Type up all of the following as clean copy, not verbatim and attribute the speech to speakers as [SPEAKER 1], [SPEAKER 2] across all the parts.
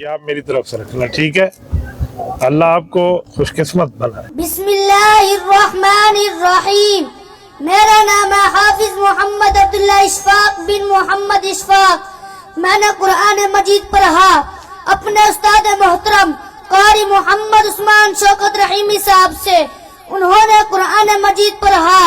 [SPEAKER 1] یہ آپ میری طرف سے رکھنا، ٹھیک ہے؟ اللہ آپ کو خوش قسمت بنائے۔
[SPEAKER 2] بسم اللہ الرحمن الرحیم۔ میرا نام ہے حافظ محمد عبداللہ اشفاق بن محمد اشفاق۔ میں نے قرآن مجید پڑھا اپنے استاد محترم قاری محمد عثمان شوکت رحیمی صاحب سے۔ انہوں نے قرآن مجید پڑھا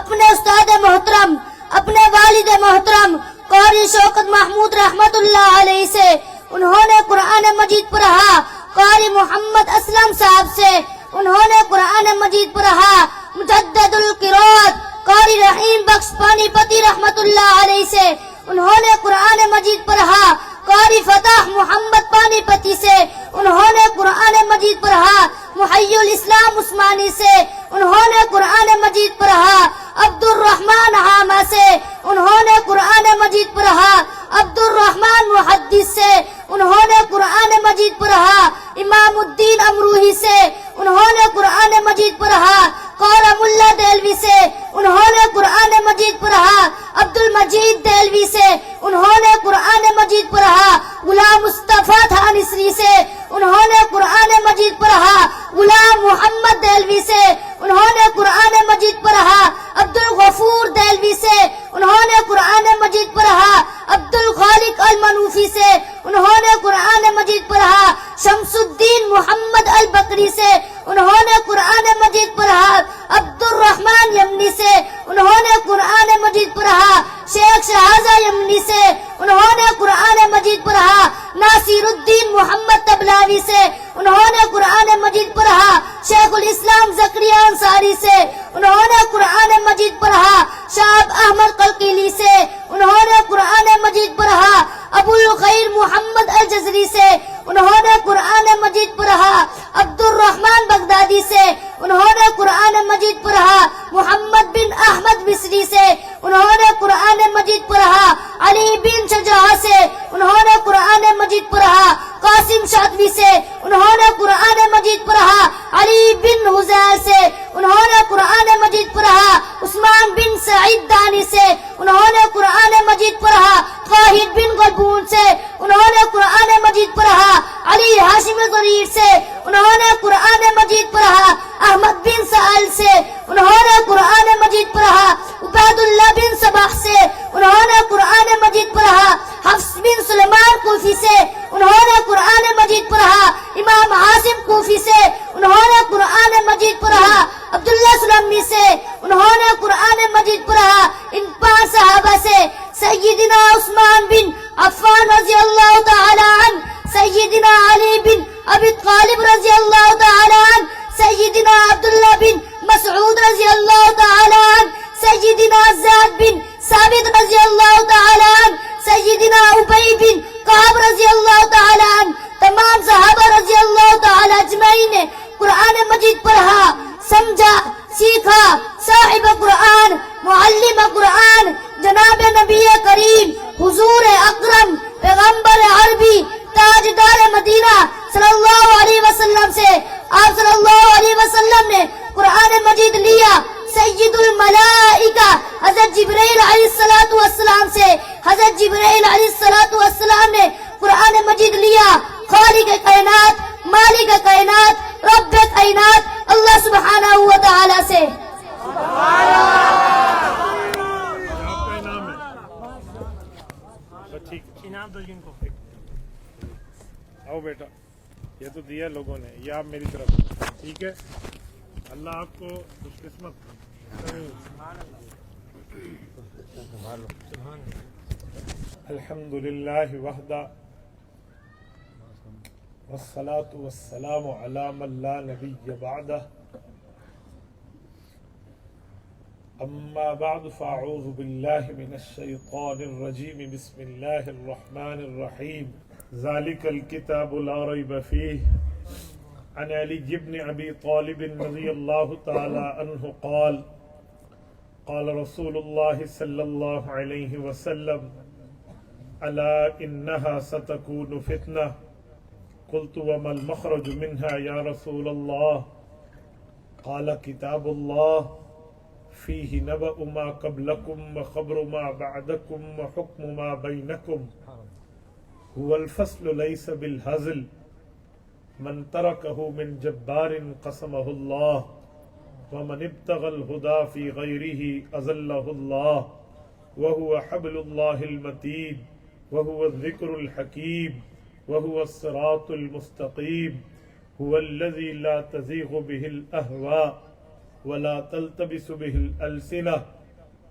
[SPEAKER 2] اپنے استاد محترم اپنے والد محترم قاری شوکت محمود رحمت اللہ علیہ سے۔ انہوں نے قرآن مجید پڑھا قاری محمد اسلم صاحب سے۔ انہوں نے قرآن مجید پڑھا مجدد القراءت قاری رحیم بخش پانی پتی رحمت اللہ علیہ سے۔ انہوں نے قرآن مجید پڑھا قاری فتح محمد پانی پتی سے۔ انہوں نے قرآن مجید پڑھا محی الاسلام عثمانی سے۔ انہوں نے قرآن مجید پڑھا عبد الرحمن حامہ سے۔ انہوں نے قرآن مجید پڑھا عبد الرحمن محدث سے۔ انہوں نے قرآن مجید پڑھا امام الدین امروہی سے۔ انہوں نے قرآن مجید پڑھا قاری ملا دہلوی سے۔ انہوں نے قرآن مجید پڑھا عبد المجید دہلوی سے۔ انہوں نے قرآن مجید پڑھا غلام مصطفیٰ تھانسری سے۔ انہوں نے قرآن مجید پڑھا غلام محمد دہلوی سے۔ انہوں نے قرآن مجید پڑھا عبد الغفور دہلوی سے۔ انہوں نے قرآن مجید پڑھا عبد الخالق المنوفی سے۔ انہوں نے قرآن مجید پڑھا شمس الدین محمد البکری سے۔ انہوں نے قرآن مجید پڑھا عبد الرحمن یمنی سے۔ انہوں نے قرآن مجید پڑھا شیخ شہازہ یمنی سے۔ انہوں نے قرآن مجید پڑھا ناصر الدین محمد تبلاوی سے۔ انہوں نے قرآن مجید پڑھا شیخ الاسلام زکریا انصاری سے۔ انہوں نے قرآن مجید پڑھا شاب احمد قلقیلی سے۔ انہوں نے قرآن مجید پڑھا ابو الخیر محمد الجزری سے۔ انہوں نے قرآن مجید پڑھا عبد الرحمن بغدادی سے۔ انہوں نے قرآن مجید پڑھا محمد بن احمد مصری سے۔ انہوں نے قرآن مجید پڑھا علی بن شجاع سے۔ انہوں نے قرآن مجید پڑھا قاسم شادوی سے۔ انہوں نے قرآن مجید پڑھا علی بن حزیر سے۔ انہوں نے قرآن مجید پڑھا عثمان بن سعید دانی سے۔ انہوں نے قرآن مجید پڑھا طاہر بن غلبون سے۔ انہوں نے قرآن مجید پڑھا علی ہاشم ضریر سے۔ انہوں نے قرآن مجید پڑھا احمد بن سہل سے۔ انہوں نے قرآن مجید پڑھا عبید اللہ بن صباح سے۔ انہوں نے قرآن مجید پڑھا حفص بن سلیمان کوفی سے۔ انہوں نے قرآن مجید پڑھا امام عاصم کوفی سے۔ انہوں نے قرآن مجید پڑھا عبداللہ سلمی سے۔ انہوں نے قرآن مجید پڑھا ان 5 صحابہ سے: سیدنا عثمان بن عفان رضی اللہ تعالی عنہ، سیدنا علی بن ابی طالب رضی اللہ تعالی عنہ، سیدنا عبداللہ بن مسعود رضی اللہ تعالی عنہ، سیدنا زید بن ثابت رضی اللہ تعالی عنہ، سیدنا ابی بن کعب رضی اللہ تعالی عنہ۔ تمام صحابہ رضی اللہ تعالی اجمعین نے قرآن مجید پڑھا، سمجھا، سیکھا۔ صاحب قرآن، معلم قرآن جناب نبی کریم حضور اکرم پیغمبر عربی تاجدار مدینہ صلی اللہ علیہ وسلم سے آپ صلی اللہ علیہ وسلم نے قرآن مجید لیا۔ سید الملائکہ حضرت جبرائیل علیہ السلام سے حضرت جبرائیل علیہ السلام نے قرآن مجید لیا۔ خالق کائنات، مالک کائنات، رب کائنات اللہ سبحانہ و تعالی سے۔
[SPEAKER 1] آؤ بیٹا، یہ تو دیا لوگوں نے، یہ آپ میری طرف، ٹھیک ہے؟ اللہ آپ کو خوش قسمت الحمد للہ وحدہ والصلاة والسلام علی من لا نبی بعدہ اما بعد فاعوذ باللہ من الشیطان الرجیم بسم اللہ الرحمن الرحیم ذالک الکتاب لا ریب فیہ عن علی بن ابی طالب رضی اللہ تعالی عنہ قال قال رسول اللہ صلی اللہ علیہ وسلم الا انہا ستکون فتنہ قلت وما المخرج منها یا رسول اللہ قال کتاب اللہ فیہ نبأ ما قبلکم وخبر ما بعدکم وحکم ما بینکم هو الفصل ليس بالهزل من تركه من جبار قسمه الله ومن ابتغى الهدى في غيره أذله الله وهو حبل الله المتين وهو الذكر الحكيم وهو الصراط المستقيم هو الذي لا تزيغ به الأهواء ولا تلتبس به الألسنة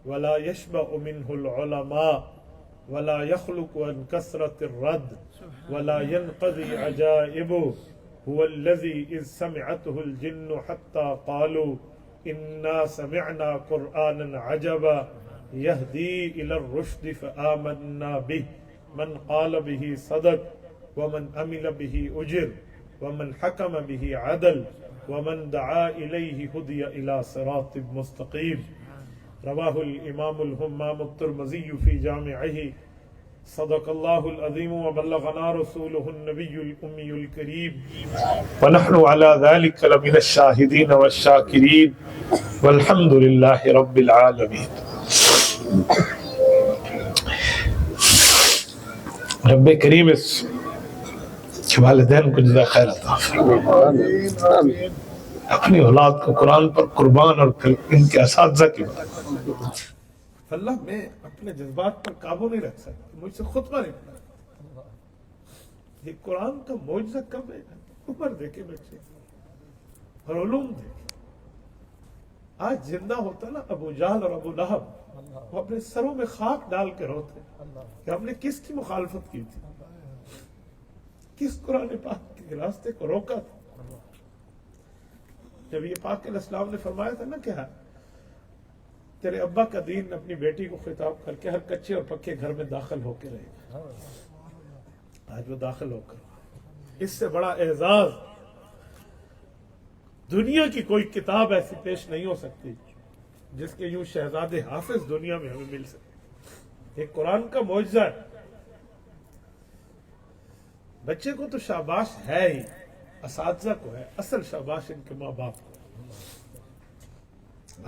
[SPEAKER 1] ولا يشبع منه العلماء ولا يخلق عن كثرة الرد ولا ينقضي عجائبه هو الذي إذ سمعته الجن حتى قالوا إنا سمعنا قرآنا عجبا يهدي إلى الرشد فآمنا به من قال به صدق ومن عمل به أجر ومن حكم به عدل ومن دعا إليه هدي إلى صراط مستقيم رواه الإمام الهمام الترمذي في جامعه صدق الله العظيم وبلغنا رسوله النبي الأمي الكريم ونحن على ذلك لمن الشاهدين والشاكرين والحمد لله رب العالمين. رب کریم اس کے والدین کو جزائے خیر عطا فرمائے، اپنی اولاد کو قرآن پر قربان اور پھر ان کے اساتذہ کی بات. اللہ میں اپنے جذبات پر قابو نہیں رکھ سکتا، مجھ سے خطبہ نہیں پڑھا. یہ قرآن کا معجزہ کب ہے؟ اوپر دیکھے بچے اور علوم دیکھے. آج زندہ ہوتا نا ابو جہل اور ابو لہب، وہ اپنے سروں میں خاک ڈال کے روتے کہ ہم نے کس کی مخالفت کی تھی، کس قرآن پاک کے راستے کو روکا تھا. جب یہ پاک علیہ السلام نے فرمایا تھا نا کہ تیرے ابا کا دین اپنی بیٹی کو خطاب کر کے ہر کچے اور پکے گھر میں داخل ہو کے رہے گا. آج وہ داخل ہو کر، اس سے بڑا اعزاز دنیا کی کوئی کتاب ایسی پیش نہیں ہو سکتی جس کے یوں شہزاد حافظ دنیا میں ہمیں مل سکے. ایک قرآن کا معجزہ ہے. بچے کو تو شاباش ہے ہی، اساتذہ کو ہے، اصل شاباش ان کے ماں باپ کو.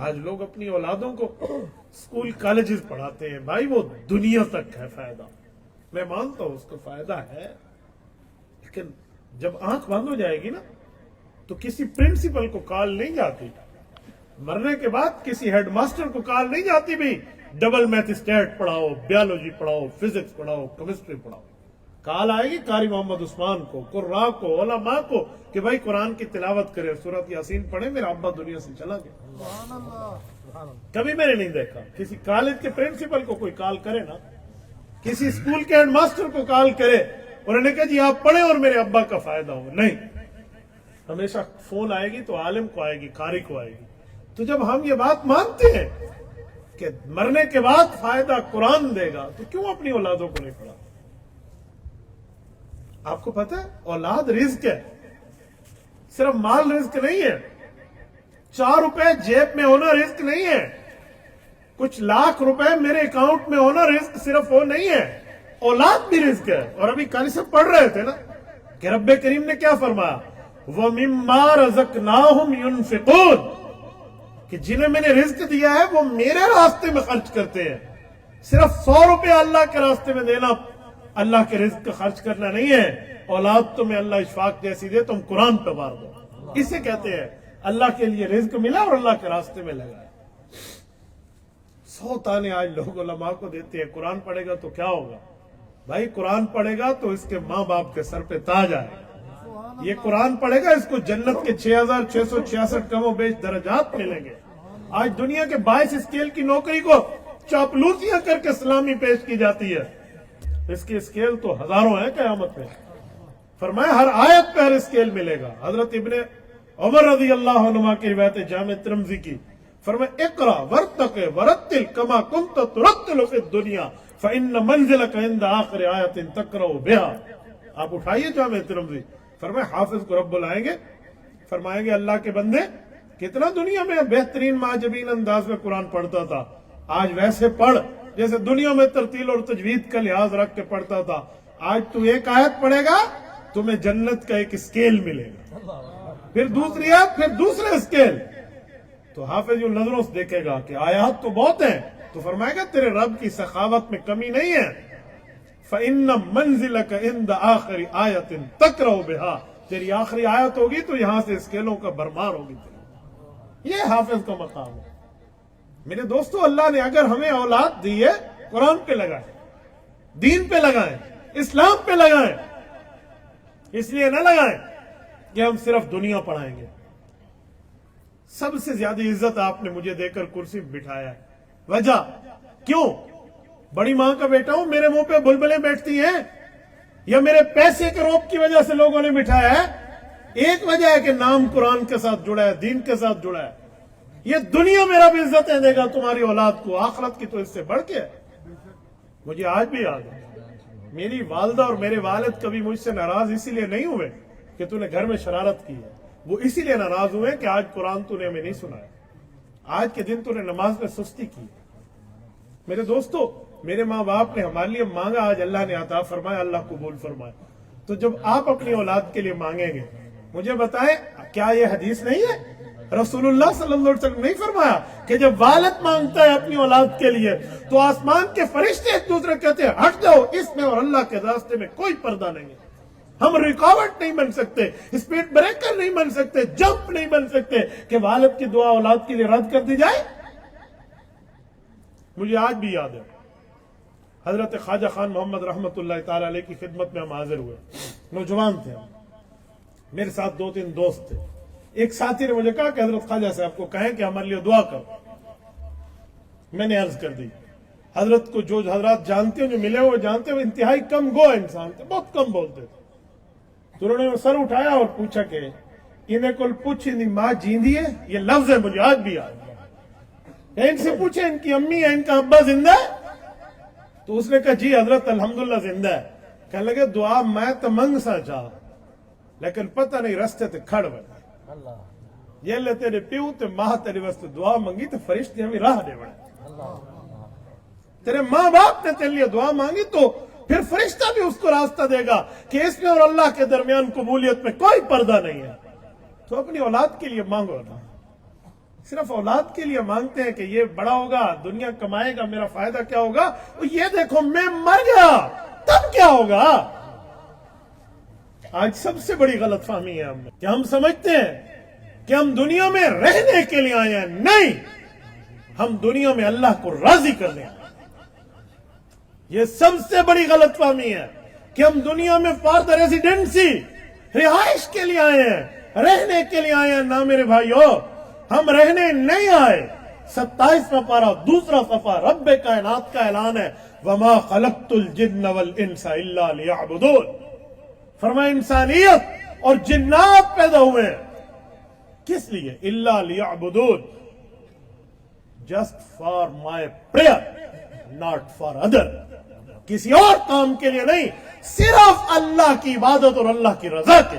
[SPEAKER 1] آج لوگ اپنی اولادوں کو اسکول کالجز پڑھاتے ہیں، بھائی وہ دنیا تک ہے فائدہ، میں مانتا ہوں اس کو فائدہ ہے، لیکن جب آنکھ بند ہو جائے گی نا تو کسی پرنسپل کو کال نہیں جاتی، مرنے کے بعد کسی ہیڈ ماسٹر کو کال نہیں جاتی بھی ڈبل میتھ اسٹیٹ پڑھاؤ، بیولوجی پڑھاؤ، فزکس پڑھاؤ، کیمسٹری پڑھاؤ. کال آئے گی قاری محمد عثمان کو، قراء کو، علماء کو کہ بھائی قرآن کی تلاوت کرے، سورۃ یاسین پڑھے، میرا ابا دنیا سے چلا گیا. کبھی میں نے نہیں دیکھا کسی کالج کے پرنسپل کو کوئی کال کرے نا، کسی اسکول کے ہیڈ ماسٹر کو کال کرے اور انہوں نے کہا جی آپ پڑھیں اور میرے ابا کا فائدہ ہو. نہیں، ہمیشہ فون آئے گی تو عالم کو آئے گی، قاری کو آئے گی. تو جب ہم یہ بات مانتے ہیں کہ مرنے کے بعد فائدہ قرآن دے گا تو کیوں اپنی اولادوں کو نہیں پڑھا؟ آپ کو پتہ ہے اولاد رزق ہے، صرف مال رزق نہیں ہے، 4 روپے جیب میں ہونا رزق نہیں ہے، کچھ لاکھ روپے میرے اکاؤنٹ میں ہونا رزق صرف وہ نہیں ہے، اولاد بھی رزق ہے. اور ابھی قاری صاحب پڑھ رہے تھے نا کہ رب کریم نے کیا فرمایا، وَمِمَّا رَزَقْنَاهُمْ يُنْفِقُونَ، کہ جنہیں میں نے رزق دیا ہے وہ میرے راستے میں خرچ کرتے ہیں. صرف 100 روپے اللہ کے راستے میں دینا اللہ کے رزق کا خرچ کرنا نہیں ہے. اولاد تمہیں اللہ اشفاق جیسی دے تم قرآن پہ مار دو، اسے کہتے ہیں اللہ کے لیے رزق ملا اور اللہ کے راستے میں لگا. 100 تانے آج لوگ علماء کو دیتے ہیں، قرآن پڑھے گا تو کیا ہوگا؟ بھائی قرآن پڑھے گا تو اس کے ماں باپ کے سر پہ تاج آئے گا. یہ قرآن پڑھے گا اس کو جنت کے 6666 کم و بیش درجات ملیں گے. آج دنیا کے 22 اسکیل کی نوکری کو چاپلوسیاں کر کے سلامی پیش کی جاتی ہے. اس کے اسکیل تو ہزاروں ہیں قیامت میں. فرمایا ہر آیت پہ ہر اسکیل ملے گا. حضرت ابن عمر رضی اللہ عنہ کی روایت جامع ترمذی کی، فرمایا اقرا ورتقِ ورتل کما کنت ترتل فی الدنیا فإن منزلک عند آخر آیت تقرأ بها. آپ اٹھائیے جامع ترمذی. فرمایا حافظ کو رب بلائیں گے، فرمائیں گے اللہ کے بندے کتنا دنیا میں بہترین معجبین انداز میں قرآن پڑھتا تھا، آج ویسے پڑھ جیسے دنیا میں ترتیل اور تجوید کا لحاظ رکھ کے پڑھتا تھا. آج تو ایک آیت پڑھے گا تمہیں جنت کا ایک اسکیل ملے گا، پھر دوسری آیت، پھر دوسرے اسکیل. تو حافظ یوں نظروں سے دیکھے گا کہ آیات تو بہت ہیں، تو فرمائے گا تیرے رب کی سخاوت میں کمی نہیں ہے. فَإِنَّ مَنْزِلَكَ عِنْدَ آخِرِ آیَةٍ تَقْرَؤُ بِهَا، تیری آخری آیت ہوگی تو یہاں سے اسکیلوں کا بھرمار ہوگی تیری۔ یہ حافظ کا مقام ہے۔ میرے دوستو، اللہ نے اگر ہمیں اولاد دی ہے، قرآن پہ لگائیں، دین پہ لگائیں، اسلام پہ لگائیں، اس لیے نہ لگائیں کہ ہم صرف دنیا پڑھائیں گے۔ سب سے زیادہ عزت آپ نے مجھے دے کر کرسی پہ بٹھایا ہے، وجہ کیوں؟ بڑی ماں کا بیٹا ہوں، میرے منہ پہ بلبلیں بیٹھتی ہیں، یا میرے پیسے کے روب کی وجہ سے لوگوں نے بٹھایا ہے؟ ایک وجہ ہے کہ نام قرآن کے ساتھ جڑا ہے، دین کے ساتھ جڑا ہے۔ یہ دنیا میں رب عزتیں دے گا تمہاری اولاد کو، آخرت کی تو اس سے بڑھ کے ہے۔ مجھے آج بھی یاد ہے، میری والدہ اور میرے والد کبھی مجھ سے ناراض اسی لیے نہیں ہوئے کہ تو نے گھر میں شرارت کی ہے، وہ اسی لیے ناراض ہوئے کہ آج قرآن تو نے ہمیں نہیں سنایا، آج کے دن تو نے نماز میں سستی کی۔ میرے دوستو، میرے ماں باپ نے ہمارے لیے مانگا، آج اللہ نے عطا فرمایا، اللہ قبول فرمائے۔ تو جب آپ اپنی اولاد کے لیے مانگیں گے، مجھے بتائیں کیا یہ حدیث نہیں ہے؟ رسول اللہ صلی اللہ علیہ وسلم نہیں فرمایا کہ جب والد مانگتا ہے اپنی اولاد کے لیے تو آسمان کے فرشتے ایک دوسرے کہتے ہیں ہٹ جاؤ، اس میں اور اللہ کے راستے میں کوئی پردہ نہیں ہے، ہم رکاوٹ نہیں بن سکتے، اسپیڈ بریکر نہیں بن سکتے، جمپ نہیں بن سکتے کہ والد کی دعا اولاد کے لیے رد کر دی جائے۔ مجھے آج بھی یاد ہے، حضرت خواجہ خان محمد رحمت اللہ تعالی علیہ کی خدمت میں ہم حاضر ہوئے، نوجوان تھے، میرے ساتھ 2-3 دوست تھے۔ ایک ساتھی نے مجھے کہا کہ حضرت خواجہ صاحب کو کہیں کہ ہمارے لیے دعا کرو۔ میں نے عرض کر دی، حضرت کو جو حضرات جانتے ہیں، جو ملے ہوئے جانتے ہیں، وہ انتہائی کم گو انسان تھے، بہت کم بولتے تھے۔ تو انہوں نے سر اٹھایا اور پوچھا کہ انہیں کل پوچھی نہیں ماں جیندی ہے، یہ لفظ ہے مجھے آج بھی یاد ہے، ان سے پوچھے ان کی امی ہے، ان کا ابا زندہ ہے؟ تو اس نے کہا جی حضرت الحمدللہ زندہ ہے۔ کہنے لگے دعا میں تو منگ سا چاہ لیکن پتہ نہیں رستے تے کھڑ بڑے، یہ لے تیرے پیو تے ماں تیرے واسطے دعا منگی تو فرشتے ہمیں راہ دے بڑے، تیرے ماں باپ نے تیرے لیے دعا مانگی تو پھر فرشتہ بھی اس کو راستہ دے گا کہ اس میں اور اللہ کے درمیان قبولیت میں کوئی پردہ نہیں ہے۔ تو اپنی اولاد کے لیے مانگو نا، صرف اولاد کے لیے مانگتے ہیں کہ یہ بڑا ہوگا، دنیا کمائے گا، میرا فائدہ کیا ہوگا، وہ یہ دیکھو میں مر گیا تب کیا ہوگا۔ آج سب سے بڑی غلط فہمی ہے ہم میں کہ ہم سمجھتے ہیں کہ ہم دنیا میں رہنے کے لیے آئے ہیں، نہیں، ہم دنیا میں اللہ کو راضی کرنے آئے ہیں۔ یہ سب سے بڑی غلط فہمی ہے کہ ہم دنیا میں فار دا ریزیڈنسی، رہائش کے لیے آئے ہیں، رہنے کے لیے آئے ہیں۔ نہ میرے بھائیو، ہم رہنے نہیں آئے۔ 27واں پارہ 2 صفحہ رب کائنات کا اعلان ہے، وَمَا خَلَقْتُ الْجِنَّ وَالْإِنسَ إِلَّا لِيَعْبُدُونَ۔ فرمایا انسانیت اور جنات پیدا ہوئے ہیں کس لیے؟ إِلَّا لِيَعْبُدُونَ، just for my prayer, not for other, کسی اور کام کے لیے نہیں، صرف اللہ کی عبادت اور اللہ کی رضا کے۔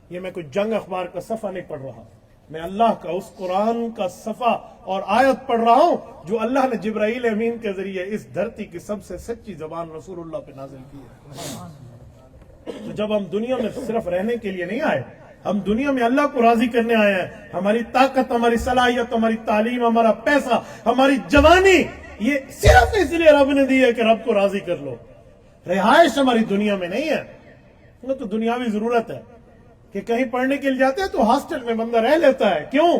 [SPEAKER 1] یہ میں کوئی جنگ اخبار کا صفحہ نہیں پڑھ رہا، میں اللہ کا اس قرآن کا صفحہ اور آیت پڑھ رہا ہوں جو اللہ نے جبرائیل امین کے ذریعے اس دھرتی کی سب سے سچی زبان رسول اللہ پہ نازل کی ہے۔ تو جب ہم دنیا میں صرف رہنے کے لیے نہیں آئے، ہم دنیا میں اللہ کو راضی کرنے آئے ہیں۔ ہماری طاقت، ہماری صلاحیت، ہماری تعلیم، ہمارا پیسہ، ہماری جوانی، یہ صرف اس لیے رب نے دی ہے کہ رب کو راضی کر لو۔ رہائش ہماری دنیا میں نہیں ہے، وہ تو دنیاوی ضرورت ہے کہ کہیں پڑھنے کے لیے جاتے ہیں تو ہاسٹل میں بندہ رہ لیتا ہے، کیوں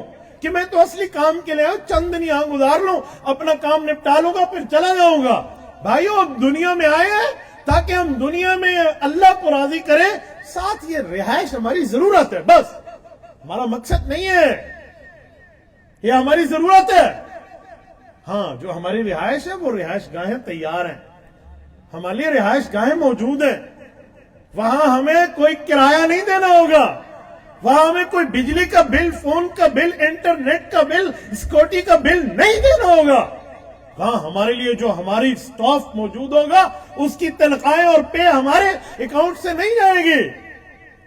[SPEAKER 1] کہ میں تو اصلی کام کے لیے چند دن یہاں گزار لوں، اپنا کام نپٹا لوں گا پھر چلا جاؤں گا۔ بھائیو، اب دنیا میں آئے ہیں تاکہ ہم دنیا میں اللہ کو راضی کریں، ساتھ یہ رہائش ہماری ضرورت ہے، بس ہمارا مقصد نہیں ہے، یہ ہماری ضرورت ہے۔ ہاں، جو ہماری رہائش ہے وہ رہائش گاہیں تیار ہیں، ہمارے لیے رہائش گاہیں موجود ہیں، وہاں ہمیں کوئی کرایہ نہیں دینا ہوگا، وہاں ہمیں کوئی بجلی کا بل، فون کا بل، انٹرنیٹ کا بل، سکیورٹی کا بل نہیں دینا ہوگا۔ وہاں ہمارے لیے جو ہماری سٹاف موجود ہوگا اس کی تنخواہیں اور پے ہمارے اکاؤنٹ سے نہیں جائے گی،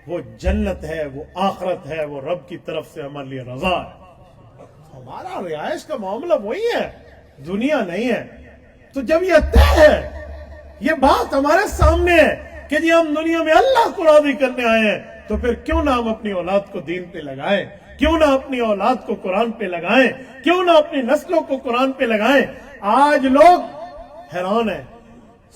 [SPEAKER 1] وہ جنت ہے، وہ آخرت ہے، وہ رب کی طرف سے ہمارے لیے رضا ہے۔ ہمارا رہائش کا معاملہ وہی ہے، دنیا نہیں ہے۔ تو جب یہ طے ہے، یہ بات ہمارے سامنے ہے کہ جی ہم دنیا میں اللہ کو راضی کرنے آئے ہیں، تو پھر کیوں نہ ہم اپنی اولاد کو دین پہ لگائیں، کیوں نہ اپنی اولاد کو قرآن پہ لگائیں، کیوں نہ اپنی نسلوں کو قرآن پہ لگائیں۔ آج لوگ حیران ہیں،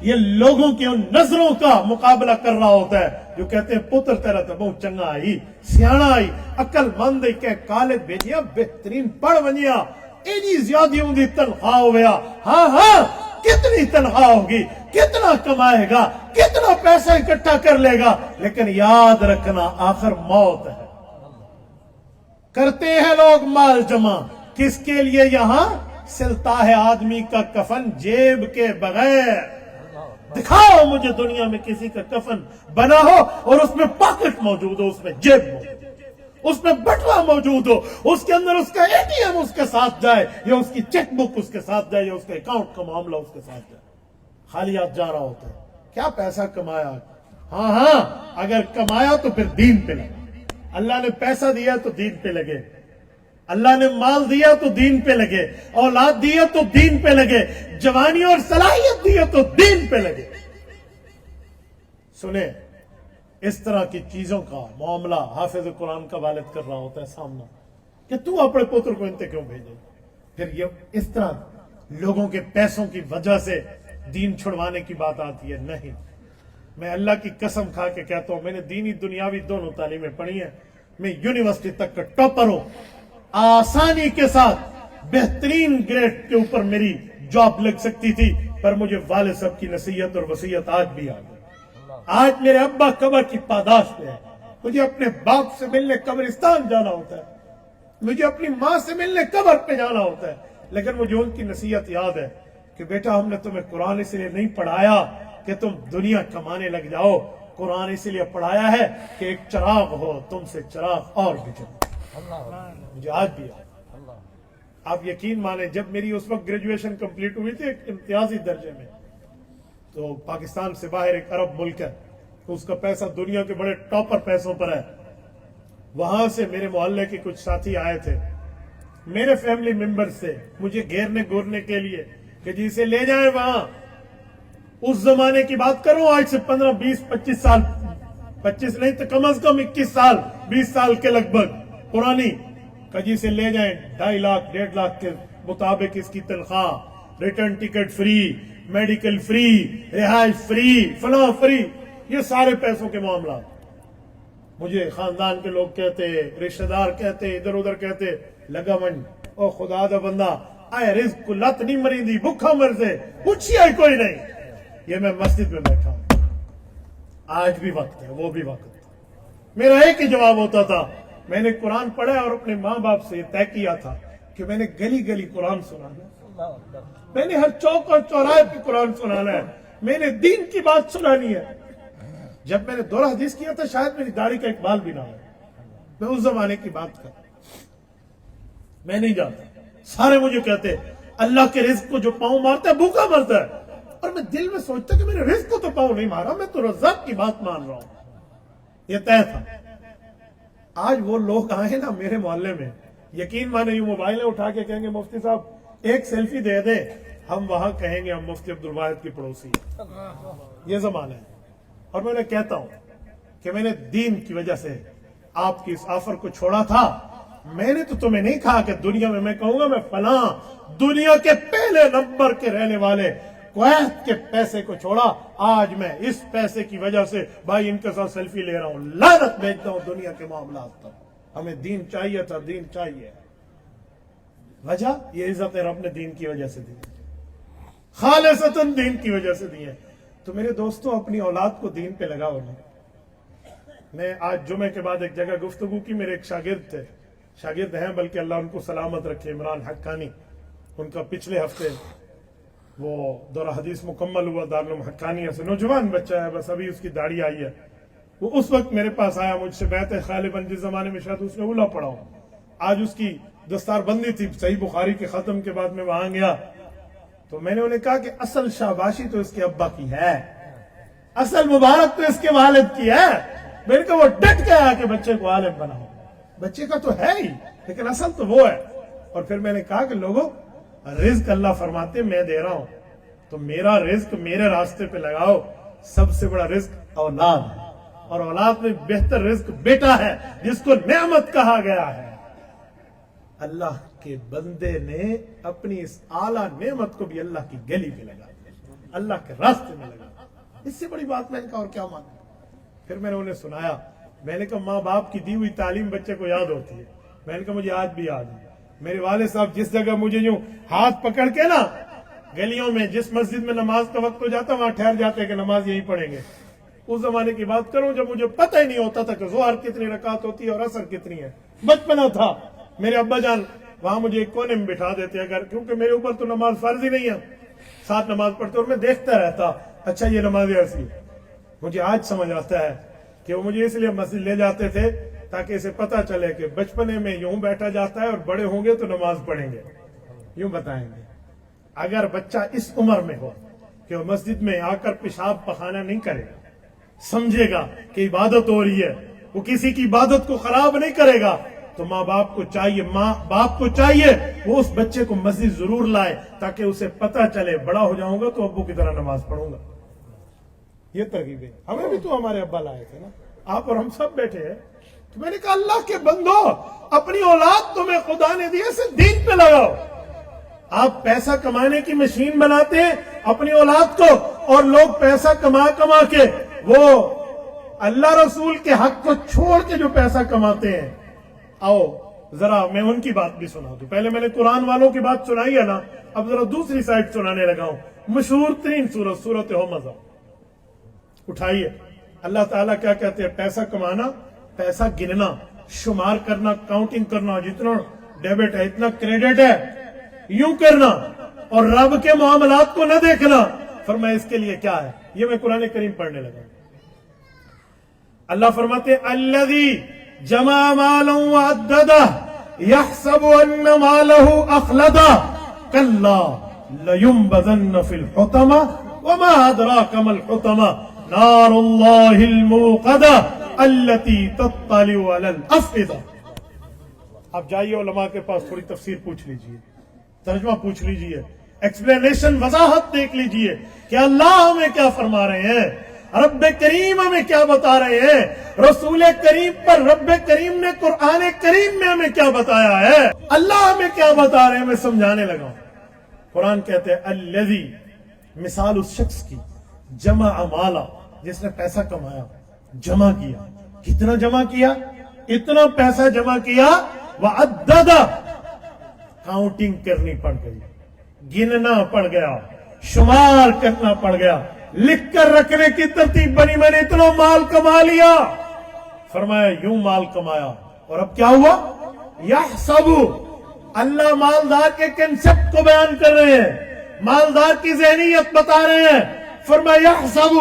[SPEAKER 1] یہ لوگوں کی ان نظروں کا مقابلہ کر رہا ہوتا ہے جو کہتے ہیں پتر تیرا تو بہت چنگا آئی سیاح آئی عقل مند کہ کالج بھیجیا بہترین پڑھ ونیا ایڈی زیادہ دی تنخواہ ہو گیا ہاں کتنی تنخواہ ہوگی کتنا کمائے گا کتنا پیسہ اکٹھا کر لے گا لیکن یاد رکھنا آخر موت ہے کرتے ہیں لوگ مال جمع کس کے لیے یہاں سلتا ہے آدمی کا کفن جیب کے بغیر دکھاؤ مجھے دنیا میں کسی کا کفن بنا ہو اور اس میں پاکٹ موجود ہو اس میں جیب موجود ہو اس میں بٹوا موجود ہو اس کے اندر اس کا اے ٹی ایم اس کے ساتھ جائے یا اس کی چیک بک اس کے ساتھ جائے یا اس کے اکاؤنٹ کا معاملہ اس کے ساتھ جائے خالی ہاتھ جا رہا ہوتا ہے کیا پیسہ کمایا ہاں اگر کمایا تو پھر دین پہ لگے اللہ نے پیسہ دیا تو دین پہ لگے اللہ نے مال دیا تو دین پہ لگے اولاد دیا تو دین پہ لگے جوانی اور صلاحیت دیا تو دین پہ لگے سنیں اس طرح کی چیزوں کا معاملہ حافظ قرآن کا والد کر رہا ہوتا ہے سامنا کہ تو اپنے پتر کو انتے کیوں بھیجے پھر یہ اس طرح لوگوں کے پیسوں کی وجہ سے دین چھڑوانے کی بات آتی ہے نہیں میں اللہ کی قسم کھا کے کہتا ہوں میں نے دینی دنیاوی دونوں تعلیمیں پڑھی ہیں میں یونیورسٹی تک کا ٹاپر ہوں آسانی کے ساتھ بہترین گریڈ کے اوپر میری جاب لگ سکتی تھی پر مجھے والد صاحب کی نصیحت اور وصیت آج بھی آ گئی آج میرے ابا قبر کی پاداش میں ہے مجھے اپنے باپ سے ملنے قبرستان جانا ہوتا ہے مجھے اپنی ماں سے ملنے قبر پہ جانا ہوتا ہے لیکن مجھے ان کی نصیحت یاد ہے کہ بیٹا ہم نے تمہیں قرآن اس لیے نہیں پڑھایا کہ تم دنیا کمانے لگ جاؤ قرآن اس لیے پڑھایا ہے کہ ایک چراغ ہو تم سے چراغ اور بھی جلے مجھے آج بھی آپ یقین مانیں جب میری اس وقت گریجویشن کمپلیٹ ہوئی تھی ایک امتیازی درجے میں تو پاکستان سے باہر ایک عرب ملک ہے اس کا پیسہ دنیا کے بڑے ٹاپر پیسوں پر ہے وہاں سے میرے محلے کے کچھ ساتھی آئے تھے میرے فیملی ممبر سے مجھے گھیرنے گورنے کے لیے کہ جسے لے جائیں وہاں اس زمانے کی بات کروں آج سے 15 20 25 سال 25 نہیں تو کم از کم 21 سال 20 سال کے لگ بھگ پرانی کجی سے لے جائیں 2.5 لاکھ 1.5 لاکھ کے مطابق اس کی تنخواہ return ticket free medical free رہائش فری فلاں فری یہ سارے پیسوں کے معاملات مجھے خاندان کے لوگ کہتے رشتہ دار کہتے ادھر ادھر کہتے لگا من او خدا دا بندہ آئے رزق کو لت نہیں مری دی بھوکا مر سے پوچھیا ہی کوئی نہیں یہ میں مسجد میں بیٹھا ہوں آج بھی وقت ہے وہ بھی وقت میرا ایک ہی جواب ہوتا تھا میں نے قرآن پڑھا اور اپنے ماں باپ سے یہ طے کیا تھا کہ میں نے گلی گلی قرآن سنانا میں نے ہر چوک اور چوراہے پہ قرآن سنانا ہے میں نے دین کی بات سنانی ہے جب میں نے دورہ حدیث کیا تھا شاید میری داڑھی کا ایک بال بھی نہ ہو میں اس زمانے کی بات کر میں نہیں جانتا سارے مجھے کہتے اللہ کے رزق کو جو پاؤں مارتا ہے بھوکا مرتا ہے اور میں دل میں سوچتا کہ میرے رزق کو تو پاؤں نہیں مارا میں تو رزاق کی بات مان رہا ہوں یہ طے تھا آج وہ لوگ آئے نا میرے محلے میں یقین مانے یوں موبائلیں اٹھا کے کہیں گے مفتی صاحب ایک سیلفی دے دیں ہم وہاں کہیں گے ہم مفتی عبدالواحد کی پڑوسی ہیں یہ زمانہ ہے اور میں انہیں کہتا ہوں کہ میں نے دین کی وجہ سے آپ کی اس آفر کو چھوڑا تھا میں نے تو تمہیں نہیں کہا کہ دنیا میں کہوں گا میں فلاں دنیا کے پہلے نمبر کے رہنے والے کویت کے پیسے کو چھوڑا آج میں اس پیسے کی وجہ سے بھائی ان کے ساتھ سیلفی لے رہا ہوں لعنت بھیجتا ہوں دنیا کے معاملات پر ہمیں دین چاہیے تھا دین چاہیے وجہ یہ عزت رب نے دین کی وجہ سے دی خالصتاً دین کی وجہ سے دی ہے تو میرے دوستوں اپنی اولاد کو دین پہ لگاؤ میں آج جمعے کے بعد ایک جگہ گفتگو کی میرے ایک شاگرد تھے شاگرد ہیں بلکہ اللہ ان کو سلامت رکھے عمران حقانی ان کا پچھلے ہفتے وہ دورہ حدیث مکمل ہوا دارالعلوم حقانیہ سے نوجوان بچہ ہے بس ابھی اس کی داڑھی آئی ہے وہ اس وقت میرے پاس آیا مجھ سے بیعت غالباً جس زمانے میں شاید اس نے اولا پڑھا ہوں آج اس کی دستار بندی تھی صحیح بخاری کے ختم کے بعد میں وہاں گیا تو میں نے انہیں کہا کہ اصل شاباشی تو اس کے ابا کی ہے اصل مبارک تو اس کے والد کی ہے میں نے کہا وہ ڈٹ کے آیا کہ بچے کو عالم بناؤ بچے کا تو ہے ہی لیکن اصل تو وہ ہے اور پھر میں نے کہا کہ لوگوں رزق اللہ فرماتے میں دے رہا ہوں تو میرا رزق میرے راستے پہ لگاؤ سب سے بڑا رزق اولاد ہے اور اولاد میں بہتر رزق بیٹا ہے جس کو نعمت کہا گیا ہے اللہ کے بندے نے اپنی اس اعلیٰ نعمت کو بھی اللہ کی گلی پہ لگا اللہ کے راستے میں لگا. اس سے بڑی بات میں نے کہا اور کیا مانگا. پھر میں نے انہیں سنایا. میں نے کہا ماں باپ کی دی ہوئی تعلیم بچے کو یاد ہوتی ہے. میں نے کہا مجھے آج بھی یاد ہے. میرے والد صاحب جس جگہ مجھے یوں ہاتھ پکڑ کے نا گلیوں میں جس مسجد میں نماز کا وقت ہو جاتا وہاں ٹھہر جاتے کہ نماز یہی پڑھیں گے. اس زمانے کی بات کروں جب مجھے پتہ ہی نہیں ہوتا تھا کہ ظہر کتنی رکعت ہوتی ہے اور عصر کتنی ہے. بچپنا تھا. میرے ابا جان وہاں مجھے ایک کونے میں بٹھا دیتے اگر کیونکہ میرے اوپر تو نماز فرض ہی نہیں ہے. ساتھ نماز پڑھتے اور میں دیکھتا رہتا اچھا یہ نماز ایسی. مجھے آج سمجھ آتا ہے کہ وہ مجھے اس لیے مسجد لے جاتے تھے تاکہ اسے پتہ چلے کہ بچپنے میں یوں بیٹھا جاتا ہے اور بڑے ہوں گے تو نماز پڑھیں گے. یوں بتائیں گے. اگر بچہ اس عمر میں ہو کہ وہ مسجد میں آ کر پیشاب پخانہ نہیں کرے گا, سمجھے گا کہ عبادت ہو رہی ہے, وہ کسی کی عبادت کو خراب نہیں کرے گا, تو ماں باپ کو چاہیے وہ اس بچے کو مسجد ضرور لائے تاکہ اسے پتہ چلے بڑا ہو جاؤں گا تو ابو کی طرح نماز پڑھوں گا. یہ ترغیب ہے. ہمیں بھی تو ہمارے ابا لائے تھے نا, آپ اور ہم سب بیٹھے ہیں. تو میں نے کہا اللہ کے بندو اپنی اولاد تمہیں خدا نے دی اسے دین پہ لگاؤ. آپ پیسہ کمانے کی مشین بناتے ہیں اپنی اولاد کو, اور لوگ پیسہ کما کے وہ اللہ رسول کے حق کو چھوڑ کے جو پیسہ کماتے ہیں. آؤ ذرا میں ان کی بات بھی سنا دوں. پہلے میں نے قرآن والوں کی بات سنائی ہے نا, اب ذرا دوسری سائڈ سنانے لگا ہوں. مشہور ترین سورت ہمزہ اٹھائیے. اللہ تعالیٰ کیا کہتے ہیں؟ پیسہ کمانا, پیسہ گننا, شمار کرنا, کاؤنٹنگ کرنا, جتنا ڈیبٹ ہے اتنا کریڈٹ ہے, یوں کرنا, اور رب کے معاملات کو نہ دیکھنا. فرمایا اس کے لیے کیا ہے؟ یہ میں قرآن کریم پڑھنے لگا. اللہ فرماتے الذی جمع مالا وعددہ یحسب ان مالہ اخلدہ کلا لینبذن فی الحطمہ وما ادراک ما الحطمہ نار اللہ الموقدہ التی تطلع علی الافئدہ. آپ جائیے علماء کے پاس تھوڑی تفسیر پوچھ لیجئے, ترجمہ پوچھ لیجئے, ایکسپلینیشن وضاحت دیکھ لیجئے کہ اللہ ہمیں کیا فرما رہے ہیں, رب کریم ہمیں کیا بتا رہے ہیں, رسول کریم پر رب کریم نے قرآن کریم میں ہمیں کیا بتایا ہے, اللہ ہمیں کیا بتا رہے ہیں. میں سمجھانے لگا ہوں. قرآن کہتے ہیں الذی, مثال اس شخص کی, جمع مالا, جس نے پیسہ کمایا, جمع کیا. کتنا جمع کیا؟ اتنا پیسہ جمع کیا. وعددہ, کاؤنٹنگ کرنی پڑ گئی, گننا پڑ گیا, شمار کرنا پڑ گیا, لکھ کر رکھنے کی ترتیب بنی, میں نے اتنا مال کما لیا. فرمایا یوں مال کمایا, اور اب کیا ہوا؟ یحسب, اللہ مالدار کے کنسپٹ کو بیان کر رہے ہیں, مالدار کی ذہنیت بتا رہے ہیں. فرمایا یحسب,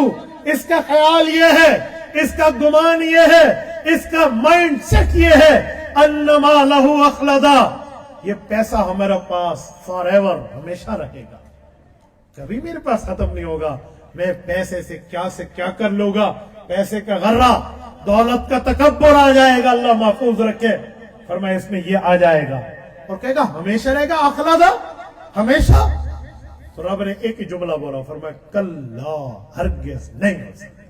[SPEAKER 1] اس کا خیال یہ ہے, اس کا گمان یہ ہے, اس کا مائنڈ سیٹ یہ ہے, ان مالہ اخلدہ, یہ پیسہ ہمارا پاس فار ایور, ہمیشہ رہے گا, کبھی میرے پاس ختم نہیں ہوگا. میں پیسے سے کیا کر لوں گا, پیسے کا غرہ, دولت کا تکبر آ جائے گا, اللہ محفوظ رکھے. فرمایا اس میں یہ آ جائے گا اور کہے گا ہمیشہ رہے گا اخلدہ, ہمیشہ. تو رب نے ایک ہی جملہ بولا, فرمایا کلا, ہرگز نہیں ہو سکتا.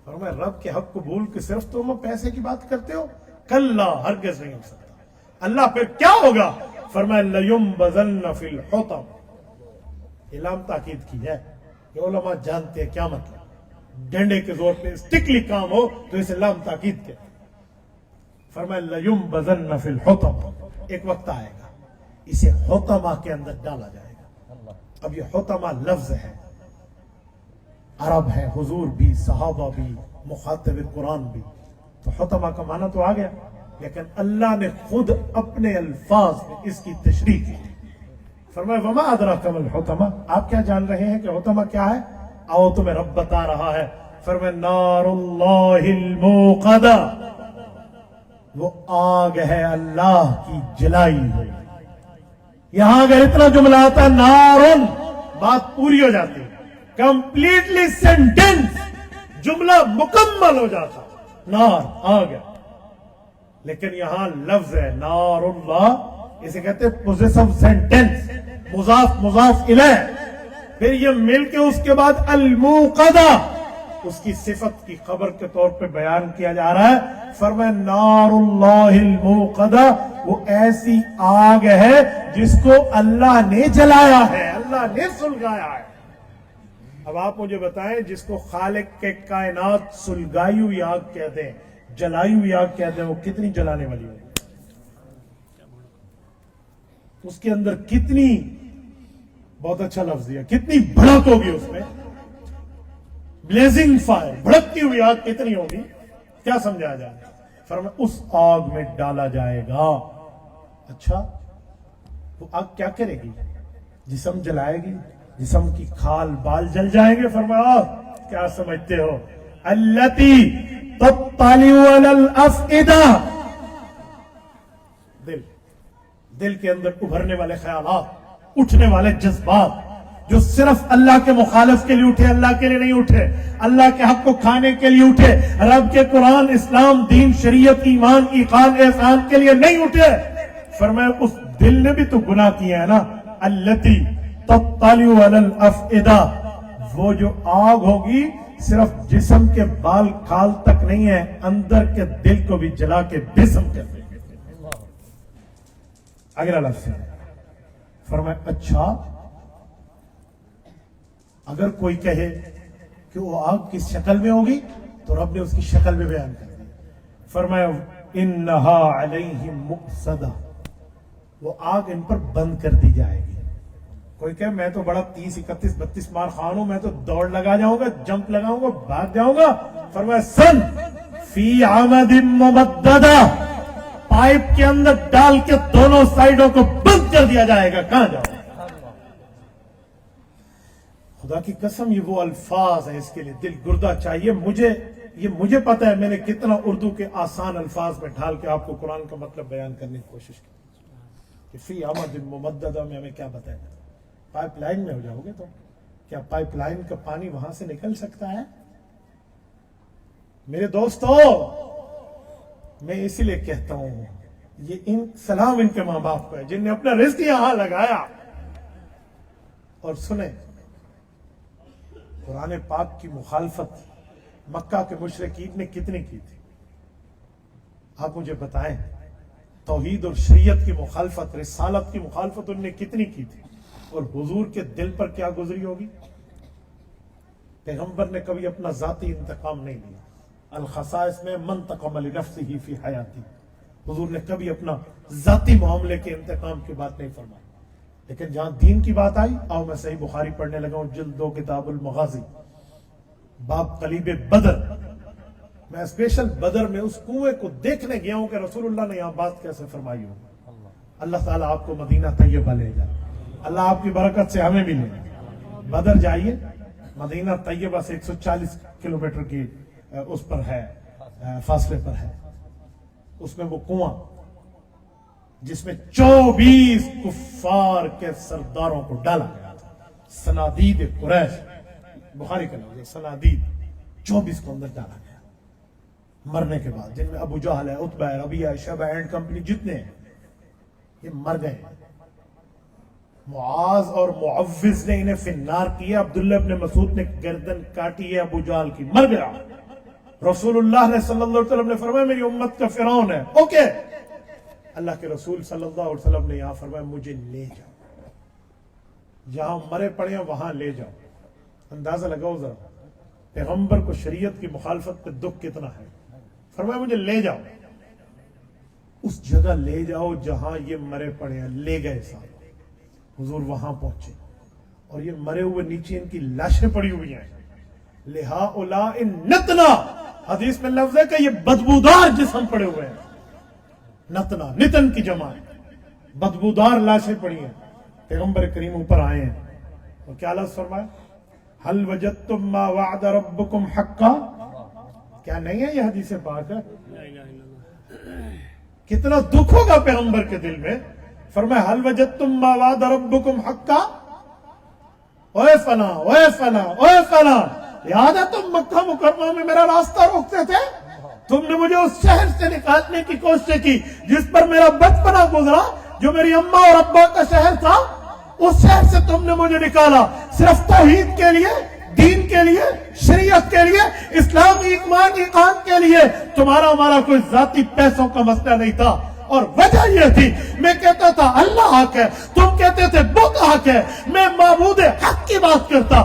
[SPEAKER 1] فرمایا رب کے حق کو بھول کے صرف تم پیسے کی بات کرتے ہو, کلا, ہرگز نہیں ہو سکتا. اللہ پھر کیا ہوگا؟ فرمایا لینبذن فی الحطم. اعلام تاکید کی ہے کہ علماء جانتے ہیں کیا مطلب. ڈنڈے کے زور پہ اسٹکلی کام ہو تو اسے لام تاکید کہتے ہیں. فرمایا لینبذن فی الحطم, ایک وقت آئے گا اسے حطمہ کے اندر ڈالا جائے گا. اب یہ حطمہ لفظ ہے, عرب ہے, حضور بھی, صحابہ بھی, مخاطب قرآن بھی, تو حطمہ کا معنی تو آ گیا, لیکن اللہ نے خود اپنے الفاظ میں اس کی تشریح کی. فرمایا وما ادراک ما الحطمہ, آپ کیا جان رہے ہیں کہ حطمہ کیا ہے؟ آؤ تمہیں رب بتا رہا ہے. فرمایا نار اللہ الموقدہ, وہ آگ ہے اللہ کی جلائی ہوئی. یہاں اگر اتنا جملہ آتا نارن, بات پوری ہو جاتی, کمپلیٹلی سینٹینس, جملہ مکمل ہو جاتا, نار آ گیا. لیکن یہاں لفظ ہے نار اللہ, اسے کہتے ہیں پوزیسو سینٹینس, مضاف مضاف الیہ, پھر یہ مل کے اس کے بعد الموقدہ, اس کی صفت کی خبر کے طور پہ بیان کیا جا رہا ہے. فرمایا نار اللہ الموقدہ, وہ ایسی آگ ہے جس کو اللہ نے جلایا ہے, اللہ نے سلگایا ہے. اب آپ مجھے بتائیں جس کو خالق کے کائنات سلگائی ہوئی آگ کہتے ہیں، جلائی ہوئی آگ کہتے ہیں، وہ کتنی جلانے والی ہوگی؟ اس کے اندر کتنی، بہت اچھا لفظ دیا، کتنی بھڑک ہوگی اس میں، بلیزنگ فائر، بھڑکتی ہوئی آگ کتنی ہوگی؟ کیا سمجھا جائے؟ فرمایا اس آگ میں ڈالا جائے گا۔ اچھا وہ آگ کیا کرے گی؟ جسم جلائے گی، جسم کی کھال بال جل جائیں گے۔ فرمایا کیا سمجھتے ہو؟ التی تطلع علی الافئدہ، دل کے اندر ابھرنے والے خیالات، اٹھنے والے جذبات، جو صرف اللہ کے مخالف کے لیے اٹھے، اللہ کے لیے نہیں اٹھے، اللہ کے حق کو کھانے کے لیے اٹھے، رب کے قرآن، اسلام، دین، شریعت، ایمان، ایقان، احسان کے لیے نہیں اٹھے۔ فرمایا اس دل نے بھی تو گناہ کیا ہے نا۔ التی تطلع علی الافئدہ، وہ جو آگ ہوگی صرف جسم کے بال کھال تک نہیں ہے، اندر کے دل کو بھی جلا کے بھسم کر دے گی۔ اگلا لفظ ہے، فرمایا اچھا اگر کوئی کہے کہ وہ آگ کس شکل میں ہوگی تو رب نے اس کی شکل میں بیان کر دی۔ فرمایا انہا علیہم مؤصدہ، وہ آگ ان پر بند کر دی جائے گی۔ کوئی کہے میں تو بڑا 30، 31، 32 مار خان ہوں، میں تو دوڑ لگا جاؤں گا، جمپ لگاؤں گا، بھاگ جاؤں گا۔ فرمایا سن فی عمد ممددہ، پائپ کے اندر ڈال کے دونوں سائیڈوں کو بند کر دیا جائے گا، کہاں جاؤ؟ خدا کی قسم یہ وہ الفاظ ہیں، اس کے لیے دل گردہ چاہیے۔ مجھے پتا ہے میں نے کتنا اردو کے آسان الفاظ میں ڈھال کے آپ کو قرآن کا مطلب بیان کرنے کی کوشش کی کہ فی عمد ممددہ میں ہمیں کیا بتائیں؟ پائپ لائن میں ہو جاؤ گے تو کیا پائپ لائن کا پانی وہاں سے نکل سکتا ہے؟ میرے دوستو، میں اسی لیے کہتا ہوں یہ سلام ان کے ماں باپ کو ہے جن نے اپنا رزق یہاں لگایا۔ اور سنیں، قرآن پاک کی مخالفت مکہ کے مشرکین نے کتنی کی تھی؟ آپ مجھے بتائیں، توحید اور شریعت کی مخالفت، رسالت کی مخالفت ان نے کتنی کی تھی؟ اور حضور کے دل پر کیا گزری ہوگی؟ پیغمبر نے کبھی اپنا ذاتی انتقام نہیں لیا۔ الخصائص میں من تقم لنفسہ فی حیاتی، حضور نے کبھی اپنا ذاتی معاملے کے انتقام کی بات نہیں فرمائی۔ لیکن جہاں دین کی بات آئی، آؤ میں صحیح بخاری پڑھنے لگا ہوں، جلد 2 کتاب المغازی، باب قلیب بدر۔ میں اسپیشل بدر میں اس کنویں کو دیکھنے گیا ہوں کہ رسول اللہ نے یہاں بات کیسے فرمائی ہو۔ اللہ تعالیٰ آپ کو مدینہ طیبہ لے جائے، اللہ آپ کی برکت سے ہمیں بھی لے جائے۔ بدر جائیے، مدینہ طیبہ سے 140 کلومیٹر کی اس پر ہے، فاصلے پر ہے۔ اس میں وہ کنواں جس میں 24 کفار کے سرداروں کو ڈالا گیا تھا، صنادید قریش، بخاری کا لفظ ہے، صنادید 24 کو اندر ڈالا گیا مرنے کے بعد، جن میں ابو جہل ہے، عتبہ ہے، ربیعہ ہے، شیبہ اینڈ کمپنی جتنے ہیں یہ مر گئے۔ معاذ اور معوذ نے انہیں فی النار کیا، عبداللہ ابن مسعود نے گردن کاٹی ہے ابو جہل کی، مر گیا۔ رسول اللہ نے صلی اللہ علیہ وسلم نے فرمایا میری امت کا فرعون ہے، اوکے۔ اللہ کے رسول صلی اللہ علیہ وسلم نے یہاں فرمایا مجھے لے جاؤ، جہاں مرے پڑے ہیں وہاں لے جاؤ۔ اندازہ لگاؤ ذرا پیغمبر کو شریعت کی مخالفت پہ دکھ کتنا ہے۔ فرمایا مجھے لے جاؤ، اس جگہ لے جاؤ جہاں یہ مرے پڑے ہیں۔ لے گئے صاحب، حضور وہاں پہنچے اور یہ مرے ہوئے نیچے ان کی لاشیں پڑی ہوئی ہیں۔ لہؤلاء نتنا، حدیث میں لفظ ہے کہ یہ بدبودار جسم پڑے ہوئے ہیں۔ نتنا، نتن کی جمع ہے، بدبودار لاشیں پڑی ہیں۔ پیغمبر کریم اوپر آئے ہیں اور کیا لفظ فرمایا؟ هل وجدتم ما وعد ربكم حقا؟ کیا نہیں ہے یہ حدیث پاک ہے؟ کتنا دکھ ہوگا پیغمبر کے دل میں۔ فرمایا هل وجدتم ما وعد ربكم حقا؟ اوے فلاں، اوے فلاں، اوے فلاں، یاد ہے تم مکہ مکرمہ میں میرا راستہ روکتے تھے؟ تم نے مجھے اس شہر سے نکالنے کی کوشش کی جس پر میرا بچپنا گزرا، جو میری اماں اور ابا کا شہر تھا، اس شہر سے تم نے مجھے نکالا صرف توحید کے لیے، دین کے لیے، شریعت کے لیے، اسلام، ایمان، ایقان کے لیے۔ تمہارا ہمارا کوئی ذاتی پیسوں کا مسئلہ نہیں تھا، اور وجہ یہ تھی میں کہتا تھا اللہ حق ہے، تم کہتے تھے بت حق ہے، میں معبود حق کی بات کرتا،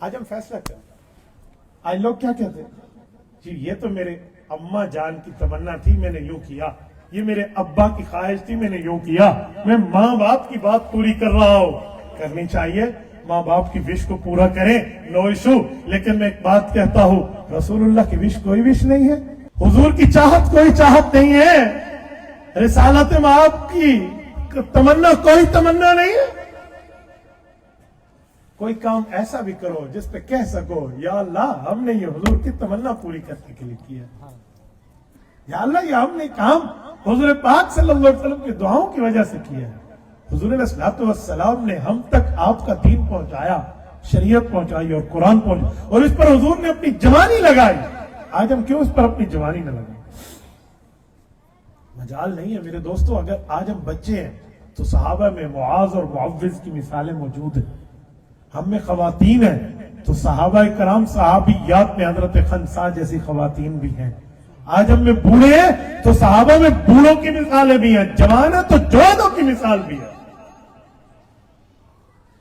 [SPEAKER 1] آج ہم فیصلہ کریں. آج لوگ کیا کہتے ہیں؟ جی یہ تو میرے اماں جان کی تمنا تھی، میں نے یوں کیا. یہ میرے ابا کی خواہش تھی، میں نے یوں کیا. میں ماں باپ کی بات پوری کر رہا ہوں. کرنی چاہیے، ماں باپ کی وش کو پورا کریں، نو ایشو. لیکن میں ایک بات کہتا ہوں، رسول اللہ کی وش کوئی وش نہیں ہے، حضور کی چاہت کوئی چاہت نہیں ہے، رسالت مآب کی تمنا کوئی تمنا نہیں ہے. کوئی کام ایسا بھی کرو جس پہ کہہ سکو یا اللہ ہم نے یہ حضور کی تمنا پوری کرنے کے لیے کیا، یا اللہ یہ ہم نے کام حضور پاک صلی اللہ علیہ وسلم کی دعاؤں کی وجہ سے کیا ہے. حضور علیہ الصلوۃ والسلام نے ہم تک آپ کا دین پہنچایا، شریعت پہنچائی اور قرآن پہنچایا، اور اس پر حضور نے اپنی جوانی لگائی. آج ہم کیوں اس پر اپنی جوانی نہ لگائیں؟ مجال نہیں ہے میرے دوستو. اگر آج ہم بچے ہیں تو صحابہ میں معاذ اور معوذ کی مثالیں موجود ہیں. ہم میں خواتین ہیں تو صحابہ کرام صحابیات میں حضرت خنسا جیسی خواتین بھی ہیں. آج ہم میں بوڑھے ہیں تو صحابہ میں بوڑھوں کی مثالیں بھی ہیں، جوان ہیں تو جوانوں کی مثال بھی ہے.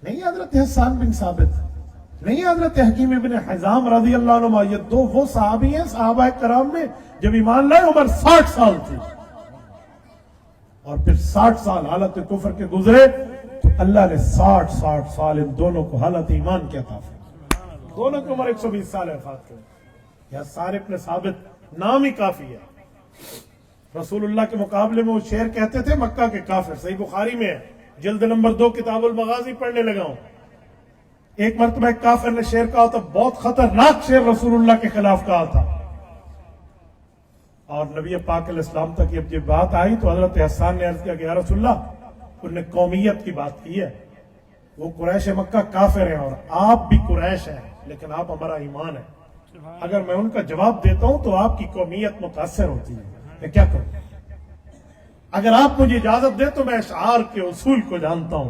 [SPEAKER 1] نہیں حضرت حسان بن ثابت، نہیں حضرت حکیم ابن حزام رضی اللہ عنہ، یہ دو وہ صحابی ہیں صحابہ کرام میں جب ایمان لائے عمر 60 سال تھی، اور پھر 60 سال حالت کفر کے گزرے تو اللہ نے 60 سال ان دونوں کو حالت ایمان کی عطا فرمائی. دونوں کی عمر 120 سال وفات کرے. یا سارے اپنے ثابت نام ہی کافی ہے. رسول اللہ کے مقابلے میں وہ شعر کہتے تھے مکہ کے کافر. صحیح بخاری میں ہے، جلد نمبر 2 کتاب المغازی پڑھنے لگا ہوں. ایک مرتبہ ایک کافر نے شعر کہا تھا، بہت خطرناک شعر رسول اللہ کے خلاف کہا تھا، اور نبی پاک علیہ السلام تک یہ بات آئی تو حضرت حسان نے عرض کیا کہ یا رسول اللہ، انہوں نے قومیت کی بات کی ہے. وہ قریش مکہ کافر ہیں اور آپ بھی قریش ہیں، لیکن آپ ہمارا ایمان ہے. اگر میں ان کا جواب دیتا ہوں تو آپ کی قومیت متاثر ہوتی ہے، میں کیا کروں؟ اگر آپ مجھے اجازت دیں تو میں اشعار کے اصول کو جانتا ہوں.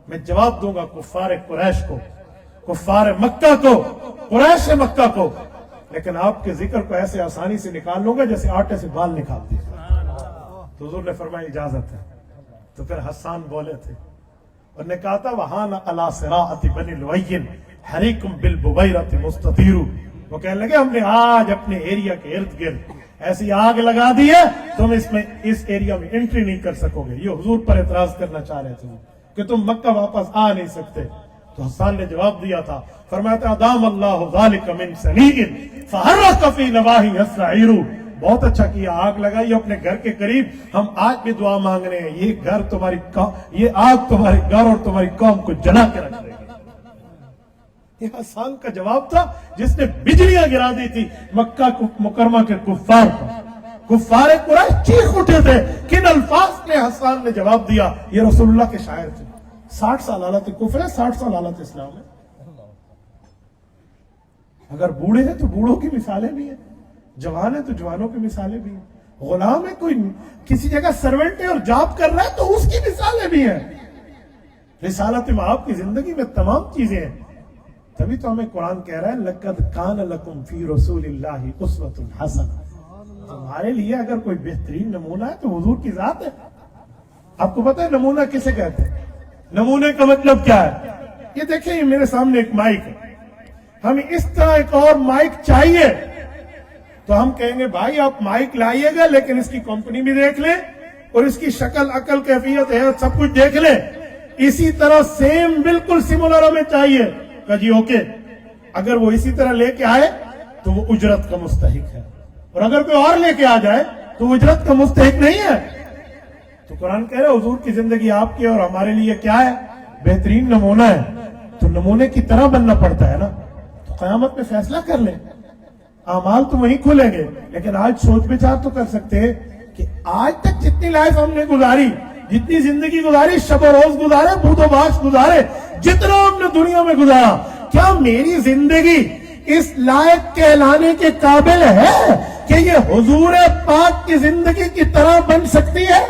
[SPEAKER 1] میں جواب دوں گا کفار قریش کو، کفار مکہ کو، قریش مکہ کو، لیکن آپ کے ذکر کو ایسے آسانی سے نکال لوں گا جیسے آٹے سے بال نکالتے ہیں. تو حضور نے فرمایا اجازت ہے. تو پھر حسان بولے تھے، انہوں نے کہا تھا وَحَانَ عَلَى صِرَاعَةِ بَنِي الْوَيِّنِ حَرِيكُمْ بِالْبُوَيْرَةِ مُسْتَطِيرُ. وہ کہنے لگے ہم نے آج اپنے ایریا کے ارد گرد ایسی آگ لگا دی ہے تم اس ایریا میں انٹری نہیں کر سکو گے. یہ حضور پر اعتراض کرنا چاہ رہے تھے کہ تم مکہ واپس آ نہیں سکتے. تو حسان نے جواب دیا تھا، فرمایا تھا ادام اللہ ذالک من سنیء فحرق فی نواحی السعیر. بہت اچھا کیا، آگ لگائی اپنے گھر کے قریب. ہم آج بھی دعا مانگ رہے ہیں، یہ گھر تمہاری یہ آگ تمہارے گھر اور تمہاری قوم کو جلا کے رکھ دے گی. یہ حسان کا جواب تھا جس نے بجلیاں گرا دی تھی مکہ مکرمہ کے کفار کو. کفار قریش چیخ اٹھے تھے. کن الفاظ میں حسان نے جواب دیا؟ یہ رسول اللہ کے شاعر تھے. 60 سال حالت کفر ہے، 60 سال حالت اسلام ہے. اگر بوڑھے ہیں تو بوڑھوں کی مثالیں بھی ہیں، جوان ہے تو جوانوں کی مثالیں بھی ہیں، غلام ہے کوئی کسی جگہ سرونٹ ہے اور جاب کر رہا ہے تو اس کی مثالیں بھی ہیں. رسالت مآب کی زندگی میں تمام چیزیں ہیں. تبھی تو ہمیں قرآن کہہ رہا ہے لَقَدْ كَانَ لَكُمْ فِي رَسُولِ اللَّهِ أُسْوَةٌ حَسَنَةٌ. تمہارے لیے اگر کوئی بہترین نمونہ ہے تو حضور کی ذات ہے. آپ کو پتہ ہے نمونہ کسے کہتے ہیں؟ نمونے کا مطلب کیا ہے؟ یہ دیکھیں، یہ میرے سامنے ایک مائک ہے، ہمیں اس طرح ایک اور مائک چاہیے تو ہم کہیں گے بھائی آپ مائک لائیے گا لیکن اس کی کمپنی بھی دیکھ لیں اور اس کی شکل عقل کیفیت ہے سب کچھ دیکھ لیں. اسی طرح سیم بالکل سمولر ہمیں چاہیے. کہ جی اوکے، اگر وہ اسی طرح لے کے آئے تو وہ اجرت کا مستحق ہے، اور اگر کوئی اور لے کے آ جائے تو وہ اجرت کا مستحق نہیں ہے. تو قرآن کہہ رہے حضور کی زندگی آپ کی اور ہمارے لیے کیا ہے؟ بہترین نمونہ ہے. تو نمونے کی طرح بننا پڑتا ہے نا. تو قیامت میں فیصلہ کر لیں، اعمال تو وہیں کھلیں گے، لیکن آج سوچ بچار تو کر سکتے ہیں کہ آج تک جتنی لائف ہم نے گزاری، جتنی زندگی گزاری، شب و روز گزارے، بود و باش گزارے، جتنا ہم نے دنیا میں گزارا، کیا میری زندگی اس لائق کہلانے کے قابل ہے کہ یہ حضور پاک کی زندگی کی طرح بن سکتی ہے؟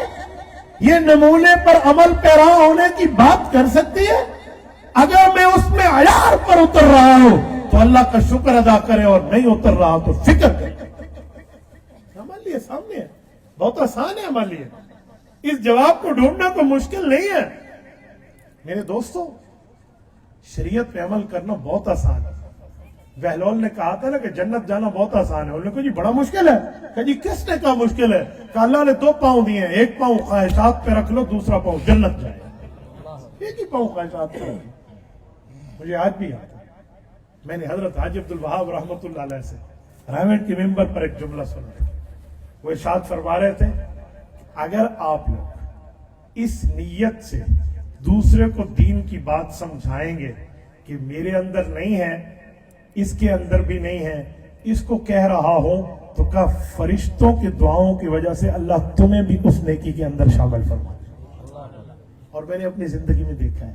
[SPEAKER 1] یہ نمونے پر عمل پیرا ہونے کی بات کر سکتی ہے؟ اگر میں اس میں عیار پر اتر رہا ہوں تو اللہ کا شکر ادا کرے، اور نہیں اتر رہا تو فکر کرے. ہمارے لیے سامنے ہے، بہت آسان ہے ہمارے لیے. اس جواب کو ڈھونڈنا کوئی مشکل نہیں ہے. میرے دوستوں، شریعت پہ عمل کرنا بہت آسان ہے. بہلول نے کہا تھا نا کہ جنت جانا بہت آسان ہے، انہوں نے کہا جی بڑا مشکل ہے، کہا جی کس نے کہا مشکل ہے؟ کہا اللہ نے 2 پاؤں دیے ہیں، ایک پاؤں خواہشات پہ رکھ لو، دوسرا پاؤں جنت جائے، ایک ہی پاؤں خواہشات پہ رکھ لو۔ مجھے آج بھی یاد ہے، میں نے حضرت حاجی عبد الوہاب رحمۃ اللہ علیہ سے رائمنڈ کے ممبر پر ایک جملہ سنا، وہ ارشاد فرما رہے تھے اگر آپ لوگ اس نیت سے دوسرے کو دین کی بات سمجھائیں گے کہ میرے اندر نہیں ہے، اس کے اندر بھی نہیں ہے، اس کو کہہ رہا ہوں تو کہا فرشتوں کی دعاؤں کی وجہ سے اللہ تمہیں بھی اس نیکی کے اندر شامل فرما دے۔ اور میں نے اپنی زندگی میں دیکھا ہے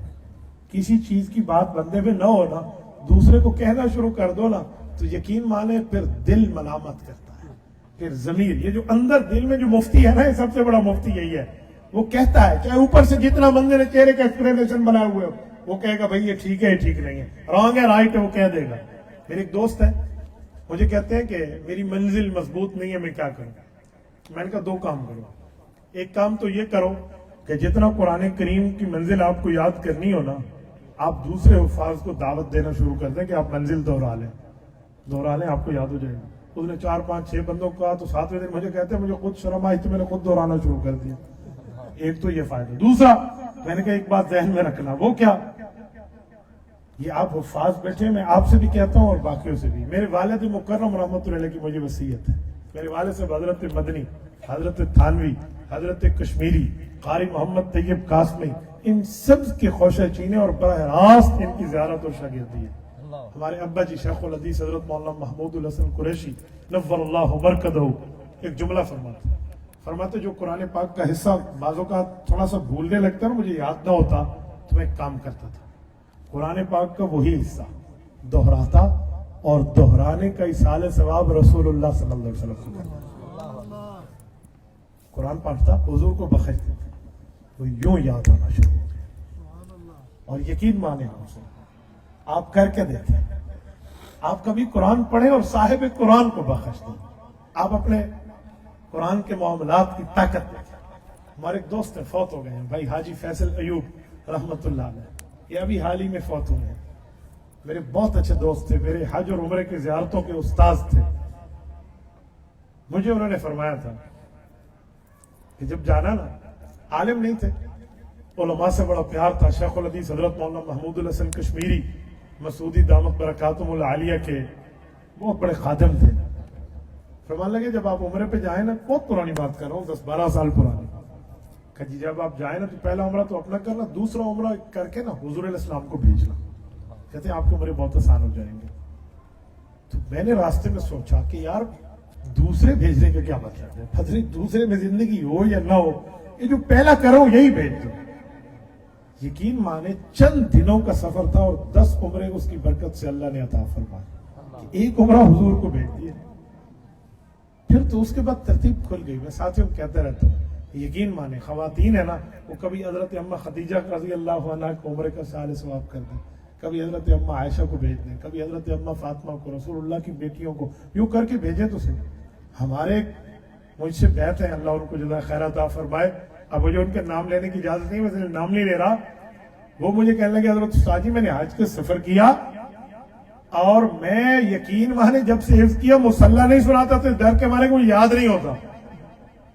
[SPEAKER 1] کسی چیز کی بات بندے میں نہ ہونا، دوسرے کو کہنا شروع کر دو نا تو یقین مانے پھر دل ملامت کرتا ہے، پھر ضمیر، یہ جو اندر دل میں جو مفتی ہے نا، یہ سب سے بڑا مفتی یہی ہے، وہ کہتا ہے چاہے اوپر سے جتنا بندے نے چہرے کا ایکسپلینیشن بنائے ہوئے ہو، وہ کہے گا بھائی یہ ٹھیک ہے یہ ٹھیک نہیں ہے، رانگ ہے رائٹ ہے، وہ کہہ دے گا۔ میرے ایک دوست ہے، مجھے کہتے ہیں کہ میری منزل مضبوط نہیں ہے، میں کیا کروں؟ میں نے کہا 2 کام کرو، ایک کام تو یہ کرو کہ جتنا قرآن کریم کی منزل آپ کو یاد کرنی ہو نا، آپ دوسرے حفاظ کو دعوت دینا شروع کر دیں کہ آپ منزل دوہرا لیں، آپ کو یاد ہو جائے گا۔ اس نے 4 5 6 بندوں کو کہا تو 7ویں دن مجھے کہتے ہیں مجھے خود شرم آئی تو میں نے خود دہرانا شروع کر دیا۔ ایک تو یہ فائدہ، دوسرا میں نے کہا ایک بات ذہن میں رکھنا، وہ کیا؟ یہ آپ حفاظ بیٹھے، میں آپ سے بھی کہتا ہوں اور باقیوں سے بھی، میرے والد مکرم رحمۃ اللہ علیہ کی مجھے وصیت ہے، میرے والد سے حضرت مدنی، حضرت تھانوی، حضرت کشمیری، قاری محمد طیب قاسمی، ان سب کے خوشہ چینے اور براہ راست ان کی زیارت اور شاگردی ہے۔ ہمارے ابا جی شیخ الحدیث حضرت مولانا محمود الحسن قریشی نور اللہ برکتہ ایک جملہ فرماتے جو قرآن پاک کا حصہ بعضوں کا تھوڑا سا بھولنے لگتا ہے نا، مجھے یاد نہ ہوتا تو میں ایک کام کرتا تھا، قرآن پاک کا وہی حصہ دہراتا اور دہرانے کا ایصال ثواب رسول اللہ صلی اللہ علیہ وسلم کو قرآن پڑھتا، حضور کو بخشتے تھے، وہ یوں یاد آنا شروع ہو گیا۔ اور یقین مانے ہم سے آپ کر کے دیکھیں، آپ کبھی قرآن پڑھیں اور صاحب قرآن کو بخش دیں، آپ اپنے قرآن کے معاملات کی طاقت دیکھیں۔ ہمارے ایک دوست فوت ہو گئے ہیں بھائی حاجی فیصل ایوب رحمۃ اللہ علیہ، یہ ابھی حال ہی میں فوت ہوئے ہیں، میرے بہت اچھے دوست تھے، میرے حج اور عمرے کی زیارتوں کے استاذ تھے۔ مجھے انہوں نے فرمایا تھا کہ جب جانا نا، عالم نہیں تھے، علماء سے بڑا پیار تھا، شیخ الحدیث حضرت مولانا محمود الحسن کشمیری مسعودی دامت برکاتہم العالیہ کے بہت بڑے خادم تھے۔ فرمانے لگے جب آپ عمرے پہ جائیں نا، بہت پرانی بات کر رہا ہوں، 10-12 سال پرانی، کہ جی جب آپ جائیں نا تو پہلا عمرہ تو اپنا کرنا، دوسرا عمرہ کر کے نا حضور علیہ السلام کو بھیجنا، کہتے ہیں آپ کے عمرے بہت آسان ہو جائیں گے۔ تو میں نے راستے میں سوچا کہ یار دوسرے بھیجنے کا کیا مطلب ہے، پتہ دوسرے میں زندگی ہو یا نہ ہو، یہ جو پہلا کرو یہی بھیج دو۔ یقین مانے چند دنوں کا سفر تھا اور 10 عمرے اس کی برکت سے اللہ نے عطا فرمایا، ایک عمرہ حضور کو بھیج دیا۔ پھر تو اس کے بعد ترتیب کھل گئی۔ میں ساتھیوں کہتے رہتا ہوں، یقین مانے خواتین ہے نا، وہ کبھی حضرت اماں خدیجہ رضی اللہ عنہا کو عمرے کا سال ثواب کر دیں، کبھی حضرت اماں عائشہ کو بھیج دیں، کبھی حضرت اماں فاطمہ کو، رسول اللہ کی بیٹیوں کو، یوں کر کے بھیجیں تو صحیح۔ ہمارے مجھ سے بیعت ہے، اللہ ان کو جزائے خیر عطا فرمائے، اب مجھے ان کے نام لینے کی اجازت نہیں، میں نام نہیں لے رہا، وہ مجھے کہنے لگے حضرت استاد جی میں نے حج کے سفر کیا اور میں یقین مانے جب سے حفظ کیا مصلی نہیں سناتا تو ڈر کے مارے کو مجھے یاد نہیں ہوتا۔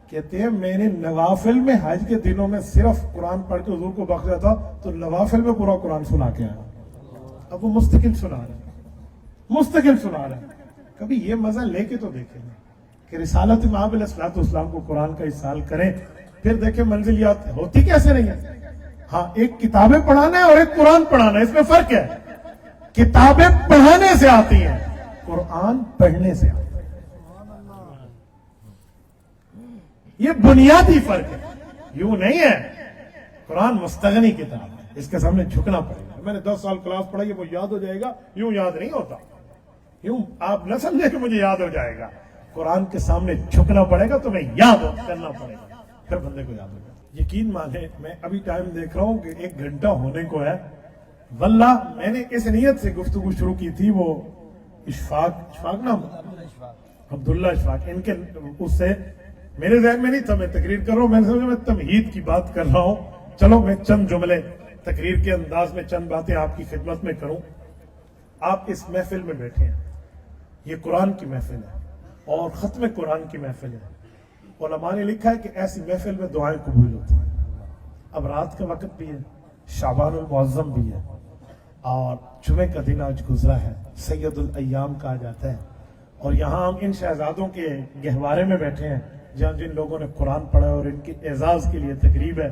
[SPEAKER 1] کہتے ہیں میں نے نوافل میں حج کے دنوں میں صرف قرآن پڑھ کے حضور کو بخشا تھا تو نوافل میں پورا قرآن سنا کے آیا۔ اب وہ مستقل سنا رہے ہیں، کبھی یہ مزہ لے کے تو دیکھیں کہ رسالت امام علیہ السلام کو قرآن کا اصال کریں، پھر دیکھیں منزلیات ہوتی کیسے نہیں ہے۔ ہاں ایک کتابیں پڑھانا ہے اور ایک قرآن پڑھانا ہے، اس میں فرق ہے، کتابیں پڑھانے سے آتی ہیں، قرآن پڑھنے سے آتی ہے، یہ بنیادی فرق ہے، یوں نہیں ہے۔ قرآن مستغنی کتاب ہے، اس کے سامنے جھکنا پڑے گا۔ میں نے 10 سال کلاس پڑھائی، وہ یاد ہو جائے گا، یوں یاد نہیں ہوتا، یوں آپ نہ سمجھے کہ مجھے یاد ہو جائے گا، قرآن کے سامنے جھکنا پڑے گا، تمہیں یاد کرنا پڑے گا، پھر بندے کو یاد ہو جائے گا۔ یقین مانے میں ابھی ٹائم دیکھ رہا ہوں کہ 1 گھنٹہ ہونے کو ہے، واللہ میں نے اس نیت سے گفتگو شروع کی تھی، وہ اشفاق نام عبداللہ اشفاق، ان کے اس سے میرے ذہن میں نہیں تھا، میں تقریر کر رہا ہوں، میں نے سمجھا میں تمہید کی بات کر رہا ہوں، چلو میں چند جملے تقریر کے انداز میں چند باتیں آپ کی خدمت میں کروں۔ آپ اس محفل میں بیٹھے ہیں، یہ قرآن کی محفل ہے اور ختم قرآن کی محفل ہے۔ علماء نے لکھا ہے کہ ایسی محفل میں دعائیں قبول ہوتی ہیں۔ اب رات کا وقت بھی ہے، شعبان المعظم بھی ہے اور جمعہ کا دن آج گزرا ہے، سید الایام کہا جاتا ہے، اور یہاں ہم ان شہزادوں کے گہوارے میں بیٹھے ہیں جہاں جن لوگوں نے قرآن پڑھا ہے اور ان کے اعزاز کے لیے تقریب ہے۔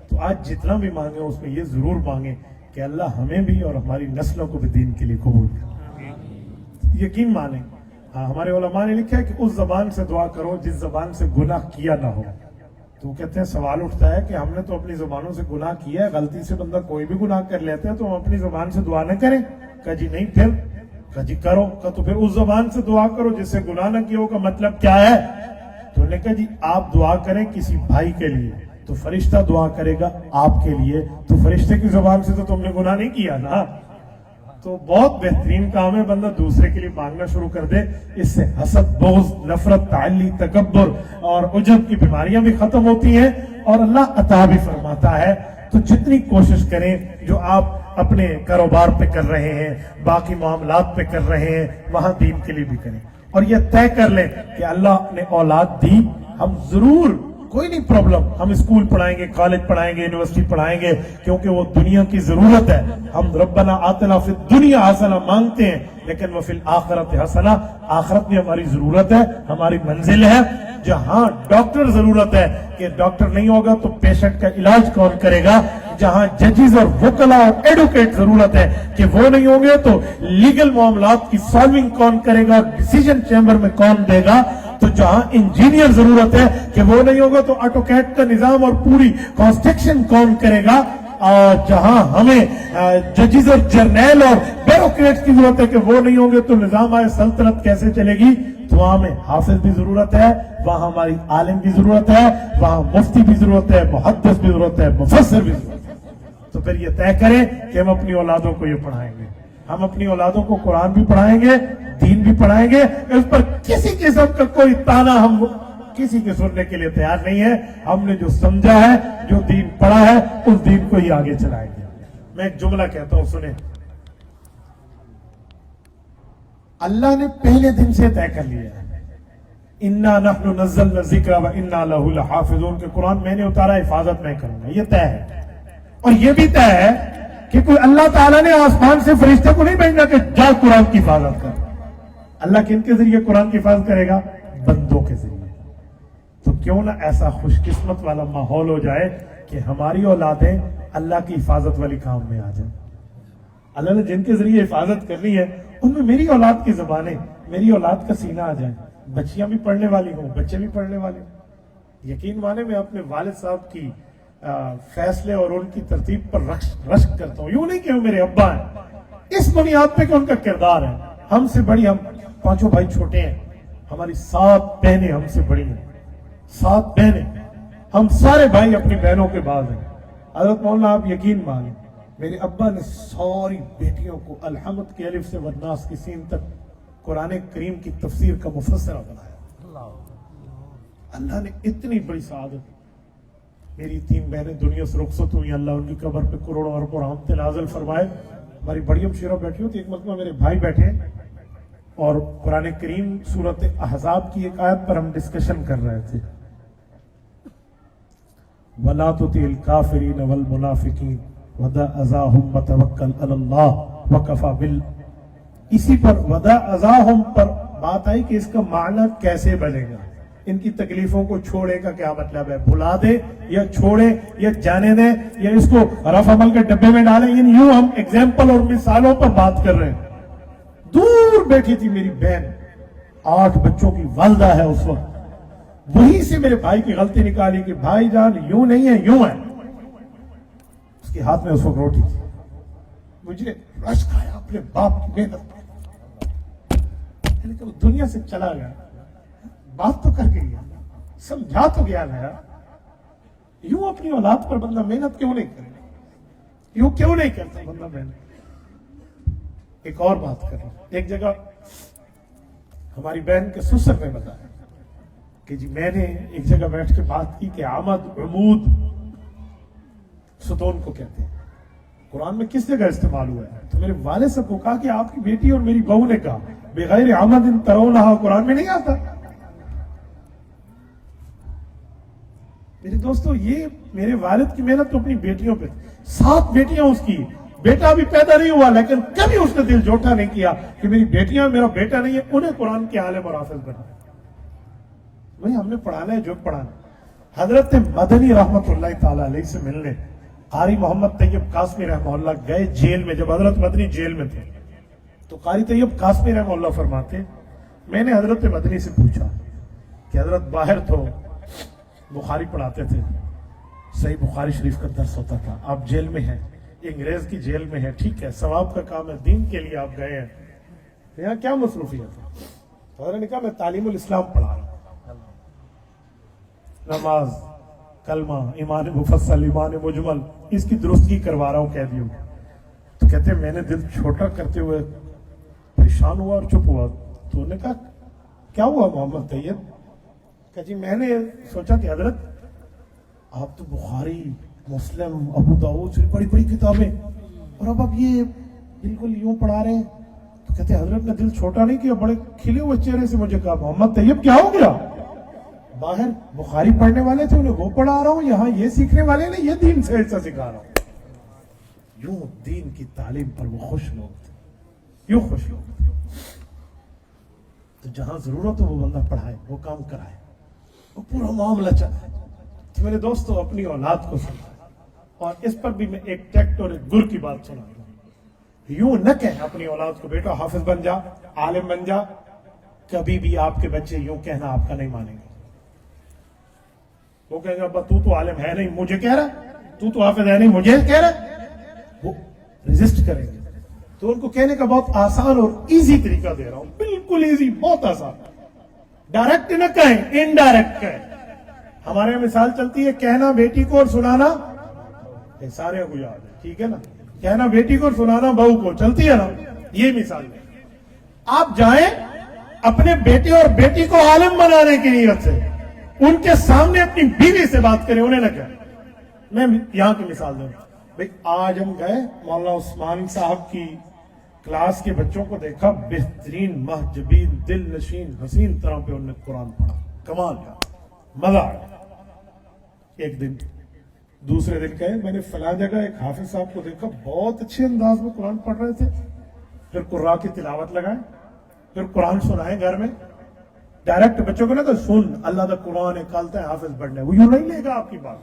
[SPEAKER 1] تو آج جتنا بھی مانگیں اس میں یہ ضرور مانگیں کہ اللہ ہمیں بھی اور ہماری نسلوں کو بھی دین کے لیے قبول کرے۔ یقین مانیں، ہمارے علماء نے لکھا ہے کہ اس زبان سے دعا کرو جس زبان سے گناہ کیا نہ ہو۔ تو کہتے ہیں سوال اٹھتا ہے کہ ہم نے تو اپنی زبانوں سے گناہ کیا ہے، غلطی سے بندہ کوئی بھی گناہ کر لیتا ہے تو ہم اپنی زبان سے دعا نہ کریں؟ کہا جی نہیں، پھر کہا جی کرو۔ کہا تو پھر اس زبان سے دعا کرو جس سے گناہ نہ کیا ہو، کا مطلب کیا ہے؟ تو انہوں نے کہا جی آپ دعا کریں کسی بھائی کے لیے تو فرشتہ دعا کرے گا آپ کے لیے، تو فرشتے کی زبان سے تو تم نے گناہ نہیں کیا نا۔ تو بہت بہترین کام ہے بندہ دوسرے کے لیے مانگنا شروع کر دے، اس سے حسد، بغض، نفرت، تعلی، تکبر اور عجب کی بیماریاں بھی ختم ہوتی ہیں اور اللہ عطا بھی فرماتا ہے۔ تو جتنی کوشش کریں جو آپ اپنے کاروبار پہ کر رہے ہیں، باقی معاملات پہ کر رہے ہیں، وہاں دین کے لیے بھی کریں، اور یہ طے کر لیں کہ اللہ نے اولاد دی، ہم ضرور، کوئی نہیں پرابلم، ہم اسکول پڑھائیں گے، کالج پڑھائیں گے، یونیورسٹی پڑھائیں گے، کیونکہ وہ دنیا کی ضرورت ہے۔ ہم ربنا آتنا فی الدنیا حسنہ مانگتے ہیں، لیکن وہ فی الآخرت حسنہ، آخرت میں ہماری ضرورت ہے، ہماری منزل ہے۔ جہاں ڈاکٹر ضرورت ہے کہ ڈاکٹر نہیں ہوگا تو پیشنٹ کا علاج کون کرے گا، جہاں ججز اور وکلا اور ایڈوکیٹ ضرورت ہے کہ وہ نہیں ہوں گے تو لیگل معاملات کی سالونگ کون کرے گا، ڈیسیجن چیمبر میں کون دے گا، تو جہاں انجینئر ضرورت ہے کہ وہ نہیں ہوگا تو آٹوکیٹ کا نظام اور پوری کنسٹرکشن کون کرے گا، اور جہاں ہمیں ججز اور جرنیل اور بیوروکریٹس کی ضرورت ہے کہ وہ نہیں ہوں گے تو نظام سلطنت کیسے چلے گی، تو وہاں ہمیں حافظ بھی ضرورت ہے، وہاں ہماری عالم بھی ضرورت ہے، وہاں مفتی بھی ضرورت ہے، محدث بھی ضرورت ہے، مفسر بھی ضرورت ہے۔ تو پھر یہ طے کریں کہ ہم اپنی اولادوں کو یہ پڑھائیں گے، ہم اپنی اولادوں کو قرآن بھی پڑھائیں گے، دین بھی پڑھائیں گے، اس پر کسی قسم کا کوئی تانا ہم کسی کے سننے کے لیے تیار نہیں ہے۔ ہم نے جو سمجھا ہے، جو دین پڑھا ہے، اس دین کو ہی آگے چلائیں گے۔ میں ایک جملہ کہتا ہوں، سنیں۔ اللہ نے پہلے دن سے طے کر لیا ہے، اِنَّا نَحْنُ نَزَّلْنَا الذِّكْرَ وَإِنَّا لَهُ لَحَافِظُونَ، کہ قرآن میں نے اتارا، حفاظت میں کروں گا، یہ طے ہے۔ اور یہ بھی طے ہے کہ کوئی اللہ تعالیٰ نے آسمان سے فرشتے کو نہیں بھیجنا کہ جا قرآن کی حفاظت کر۔ اللہ کن کے ذریعے قرآن کی حفاظت کرے گا؟ بندوں کے ذریعے۔ تو کیوں نہ ایسا خوش قسمت والا ماحول ہو جائے کہ ہماری اولادیں اللہ کی حفاظت والی کام میں آ جائیں۔ اللہ نے جن کے ذریعے حفاظت کرنی ہے ان میں میری اولاد کی زبانیں، میری اولاد کا سینہ آ جائیں، بچیاں بھی پڑھنے والی ہوں، بچے بھی پڑھنے والے ہوں۔ یقین مانے میں اپنے والد صاحب کی فیصلے اور ان کی ترتیب پر رشک کرتا ہوں، یوں نہیں کہ وہ میرے ابا ہیں، اس بنیاد پہ کہ ان کا کردار ہے۔ ہم سے بڑی، ہم پانچوں بھائی چھوٹے ہیں، ہماری 7 بہنیں ہم سے بڑی ہیں، 7 بہنیں، ہم سارے بھائی اپنی بہنوں کے بعد ہیں۔ حضرت مولانا آپ یقین مانیں، میرے ابا نے ساری بیٹیوں کو الحمد کے الف سے والناس کی سین تک قرآن کریم کی تفسیر کا مفسرہ بنایا۔ اللہ نے اتنی بڑی سعادت، میری 3 بہنیں دنیا سے رخصت ہوئی، اللہ ان کی قبر پہ کروڑوں اربوں رحمتیں نازل فرمائے۔ ہماری بڑی ہمشیرہ بیٹھی ہوتی، ایک مرتبہ میرے بھائی بیٹھے اور قرآن کریم سورۃ احزاب کی ایک آیت پر ہم ڈسکشن کر رہے تھے، وَلَا تُطِعِ الْكَافِرِينَ وَالْمُنَافِقِينَ وَدَعْ أَذَاهُمْ وَتَوَكَّلْ عَلَى اللَّهِ وَكَفَى بِاللَّهِ۔ اسی پر وَدَعْ أَذَاهُمْ پر بات آئی کہ اس کا معنی کیسے بنے گا، ان کی تکلیفوں کو چھوڑے کا کیا مطلب ہے، بھلا دے یا چھوڑے یا جانے دیں یا اس کو رفع عمل کے ڈبے میں ڈالیں، یوں ہم ایگزامپل اور مثالوں پر بات کر رہے ہیں۔ دور بیٹھی تھی میری بہن، 8 بچوں کی والدہ ہے اس وقت، وہیں سے میرے بھائی کی غلطی نکالی کہ بھائی جان یوں نہیں ہے، یوں ہے۔ اس کے ہاتھ میں اس وقت روٹی تھی، مجھے رشک آیا اپنے باپ کی محنت پر، دنیا سے چلا گیا، بات تو کر کے گیا، سمجھا تو گیا نا، یوں اپنی اولاد پر بندہ محنت کیوں نہیں کرے، یوں کیوں نہیں کرتا بندہ محنت۔ ایک اور بات کر رہا ہوں، ایک جگہ ہماری بہن کے سسر نے بتایا کہ جی میں نے ایک جگہ بیٹھ کے بات کی کہ آمد عمود ستون کو کہتے ہیں، قرآن میں کس جگہ استعمال ہوا ہے؟ تو میرے والد صاحب کو کہا کہ آپ کی بیٹی اور میری بہو نے کہا بغیر عمد ترونہا، قرآن میں نہیں آتا۔ میرے دوستو، یہ میرے والد کی محنت تو اپنی بیٹیوں پہ، 7 بیٹیاں اس کی، بیٹا بھی پیدا نہیں ہوا لیکن کبھی اس نے دل جھوٹا نہیں کیا کہ میری بیٹیاں میرا بیٹا نہیں ہے، انہیں قرآن کے عالم اور حافظ بنا۔ وہی ہم نے پڑھانا ہے جو پڑھانا۔ حضرت مدنی رحمت اللہ تعالی علیہ سے ملنے قاری محمد طیب قاسمی رحمہ اللہ گئے جیل میں، جب حضرت مدنی جیل میں تھے تو قاری طیب قاسمی رحمہ اللہ فرماتے، میں نے حضرت مدنی سے پوچھا کہ حضرت باہر تو بخاری پڑھاتے تھے، صحیح بخاری شریف کا درس ہوتا تھا، آپ جیل میں ہیں، انگریز کی جیل میں ہیں، ٹھیک ہے ثواب کا کام ہے، دین کے لیے آپ گئے ہیں، یہاں کیا مصروفیت ہے؟ تو حضرت نے کہا میں تعلیم الاسلام پڑھا رہا ہوں، نماز، کلمہ، ایمان مفصل، ایمان مجمل، اس کی درستگی کروا رہا ہوں قیدیوں۔ تو کہتے ہیں میں نے دل چھوٹا کرتے ہوئے پریشان ہوا اور چپ ہوا۔ تو انہوں نے کہا کیا ہوا محمد طیب؟ کہ جی میں نے سوچا کہ حضرت آپ تو بخاری، مسلم، ابو داؤد سے بڑی بڑی کتابیں، اور اب آپ یہ بالکل یوں پڑھا رہے ہیں۔ تو کہتے ہیں حضرت نے دل چھوٹا نہیں کیا، بڑے کھلے ہوئے چہرے سے مجھے کہا محمد طیب کیا ہو گیا؟ باہر بخاری پڑھنے والے تھے انہیں وہ پڑھا رہا ہوں، یہاں یہ سیکھنے والے نے یہ دین سے ایسا سکھا رہا ہوں۔ یوں دین کی تعلیم پر وہ خوش لوگ تھے، یوں خوش لوگ تھے۔ تو جہاں ضرورت ہو وہ بندہ پڑھائے، وہ کام کرائے، وہ پورا معاملہ چلائے۔ تو میرے دوستو اپنی اولاد کو سمجھائے، اور اس پر بھی میں ایک ٹیکٹ اور ایک گر کی بات سنا دوں۔ یوں نہ کہیں اپنی اولاد کو بیٹا حافظ بن جا، عالم بن جا، کبھی بھی آپ کے بچے یوں کہنا آپ کا نہیں مانیں گے۔ وہ کہیں گے ابا تو عالم ہے نہیں مجھے کہہ رہا، تو حافظ ہے نہیں مجھے کہہ رہا، وہ ریزسٹ کریں گے۔ تو ان کو کہنے کا بہت آسان اور ایزی طریقہ دے رہا ہوں، بالکل ایزی، بہت آسان۔ ڈائریکٹ نہ کہیں، انڈائریکٹ کہیں۔ ہمارے یہاں مثال چلتی ہے کہنا بیٹی کو اور سنانا، یہ سارے کو یاد ہے، ٹھیک ہے نا؟ کہنا بیٹی کو اور سنانا بہو کو، چلتی ہے نا؟ یہ مثال ہے۔ آپ جائیں اپنے بیٹے اور بیٹی کو عالم بنانے کی نیت سے، ان کے سامنے اپنی بیوی سے بات کریں، انہیں نہ کہیں۔ میں یہاں کی مثال دوں، بھئی آج ہم گئے مولانا عثمان صاحب کی کلاس کے بچوں کو دیکھا، بہترین محجبین، دل نشین، حسین طرح پہ انہوں نے قرآن پڑھا، کمال کا مزہ آ گیا۔ ایک دن دوسرے دن کہے میں نے فلاں جگہ ایک حافظ صاحب کو دیکھا، بہت اچھے انداز میں قرآن پڑھ رہے تھے، پھر قرآ کی تلاوت لگائیں، پھر قرآن سنائیں گھر میں۔ ڈائریکٹ بچوں کو نہ کہ سن اللہ دا قرآن ہے کالتا ہے حافظ بڑھنے، وہ یوں نہیں لے گا آپ کی بات۔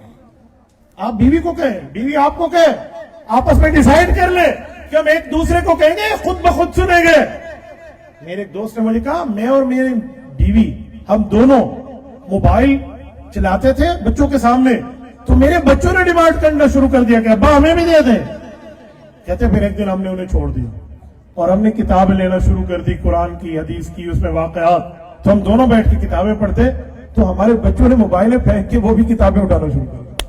[SPEAKER 1] آپ بیوی کو کہیں، بیوی آپ کو کہے، آپس میں ڈیسائیڈ کر لیں کہ ہم ایک دوسرے کو کہیں گے خود بخود سنیں گے۔ میرے ایک دوست نے مجھے کہا میں اور میری بیوی ہم دونوں موبائل چلاتے تھے بچوں کے سامنے، تو میرے بچوں نے ڈیمانڈ کرنا شروع کر دیا کہ ابا ہمیں بھی دے دیں۔ کہتے پھر ایک دن ہم نے انہیں چھوڑ دیا اور ہم نے کتابیں لینا شروع کر دی، قرآن کی، حدیث کی، اس میں واقعات، تو ہم دونوں بیٹھ کے کتابیں پڑھتے، تو ہمارے بچوں نے موبائلیں پھینک کے وہ بھی کتابیں اٹھانا شروع کر دی۔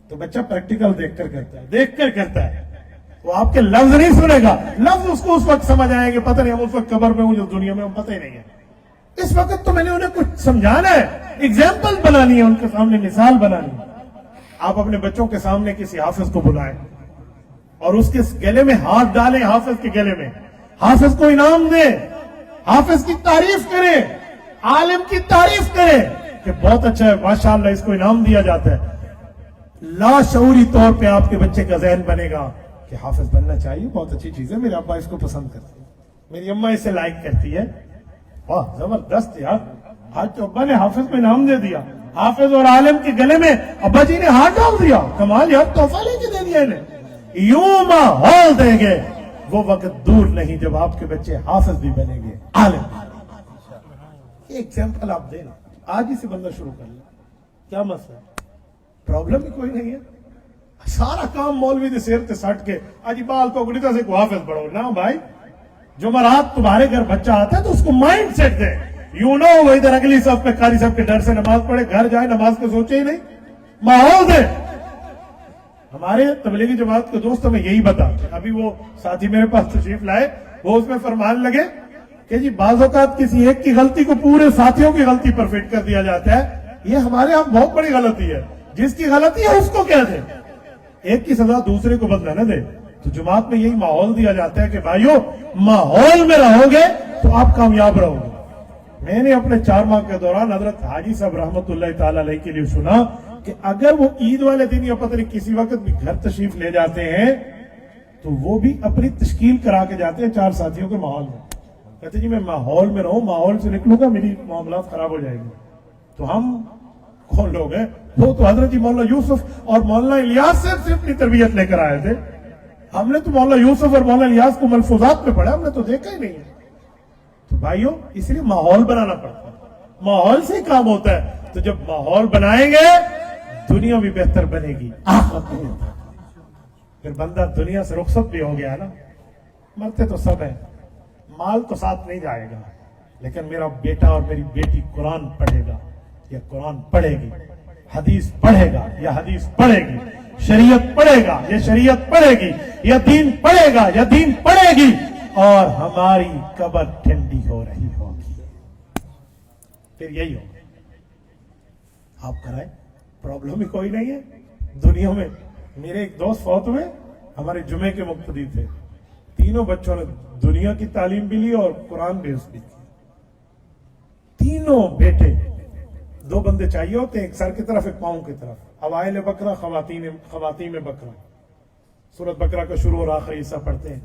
[SPEAKER 1] تو بچہ پریکٹیکل دیکھ کر کرتا ہے، دیکھ کر کرتا ہے، وہ آپ کے لفظ نہیں سنے گا، لفظ اس کو اس وقت سمجھ آئیں گے، پتہ نہیں ہم اس وقت قبر میں ہوں جو دنیا میں ہم، پتہ ہی نہیں ہے۔ اس وقت تو میں نے انہیں کچھ سمجھانا ہے، ایگزامپل بنانی ہے، ان کے سامنے مثال بنانی ہے۔ آپ اپنے بچوں کے سامنے کسی حافظ کو بلائیں اور اس کے گلے میں ہاتھ ڈالیں، حافظ کے گلے میں، حافظ کو انعام دیں، حافظ کی تعریف کریں، عالم کی تعریف کریں کہ بہت اچھا ہے ماشاءاللہ، اس کو انعام دیا جاتا ہے۔ لاشعوری طور پہ آپ کے بچے کا ذہن بنے گا کہ حافظ بننا چاہیے، بہت اچھی چیز ہے، میرے ابا اس کو پسند کرتے ہیں، میری اماں اسے لائک کرتی ہے، واہ زبردست یار، آج تو ابا نے حافظ کو انعام دے دیا، حافظ اور عالم کے گلے میں ابا جی نے ہاتھ ڈال دیا، کمال یار، تحفہ لے کے دے دیا انہیں۔ یوں ماحول دیں گے، وہ وقت دور نہیں جب آپ کے بچے حافظ بھی بنیں گے، عالم بھی بنیں گے۔ یہ ایگزامپل آپ دینا، آج ہی سے بندہ شروع کر لیں، کیا مسئلہ ہے؟ پرابلم ہی کوئی نہیں ہے۔ سارا کام مولوی دے سیر تے سٹ کے آج بال کو گڑیتا سے کو حافظ پڑھو نا بھائی، جمعرات تمہارے گھر بچہ آتا ہے تو اس کو مائنڈ سیٹ دے، یوں نہ ہو وہ ادھر اگلی صف پہ قاری صاحب کے ڈر سے نماز پڑھے، گھر جائے نماز کو سوچے ہی نہیں، ماحول دے۔ ہمارے تبلیغی جماعت کے دوست ہمیں یہی بتاتے، ابھی وہ ساتھی میرے پاس تشریف لائے، وہ اس میں فرمان لگے کہ جی بعض اوقات کسی ایک کی غلطی کو پورے ساتھیوں کی غلطی پر فٹ کر دیا جاتا ہے، یہ ہمارے ہاں بہت بڑی غلطی ہے، جس کی غلطی ہے اس کو کہہ دیں، ایک کی سزا دوسرے کو بدلہ نہ دے. تو جماعت میں یہی ماحول دیا جاتا ہے کہ بھائیو ماحول میں رہو گے تو آپ کامیاب رہو گے. میں نے اپنے 4 ماہ کے دوران حضرت حاجی صاحب رحمت اللہ تعالی علیہ کے لیے سنا کہ اگر وہ عید والے دن یا پتہ نہیں کسی وقت بھی گھر تشریف لے جاتے ہیں تو وہ بھی اپنی تشکیل کرا کے جاتے ہیں 4 ساتھیوں کے ماحول میں. کہتے جی میں ماحول میں رہوں, ماحول سے نکلوں گا میری معاملات خراب ہو جائیں گے. تو ہم کون لوگ ہیں؟ وہ تو حضرت جی مولانا یوسف اور مولانا الیاس سے اپنی تربیت لے کر آئے تھے. ہم نے تو مولانا یوسف اور مولانا الیاس کو ملفوظات میں پڑھا, ہم نے تو دیکھا ہی نہیں ہے. تو بھائیوں اس لیے ماحول بنانا پڑتا ہے, ماحول سے کام ہوتا ہے. تو جب ماحول بنائیں گے دنیا بھی بہتر بنے گی, آخرت بھی بہتر. پھر بندہ دنیا سے رخصت بھی ہو گیا نا, مرتے تو سب ہیں, مال تو ساتھ نہیں جائے گا, لیکن میرا بیٹا اور میری بیٹی قرآن پڑھے گا یا قرآن پڑھے گی, حدیث پڑھے گا یا حدیث پڑھے گی, شریعت پڑھے گا یا شریعت پڑھے گی, یا دین پڑھے گا یا دین پڑھے گی, اور ہماری قبر ٹھنڈی ہو رہی ہوگی. پھر یہی ہوگا. آپ کرائیں, پرابلم ہی کوئی نہیں ہے دنیا میں. میرے ایک دوست فوت ہوئے, ہمارے جمعے کے مقتدی تھے. 3 بچوں نے دنیا کی تعلیم بھی لی اور قرآن بھی اس کی. 3 بیٹے, 2 بندے چاہیے ہوتے ہیں, ایک سر کی طرف ایک پاؤں کی طرف. اوائل بقرہ, خواتین بقرہ. سورۃ بقرہ کا شروع اور آخری حصہ پڑھتے ہیں.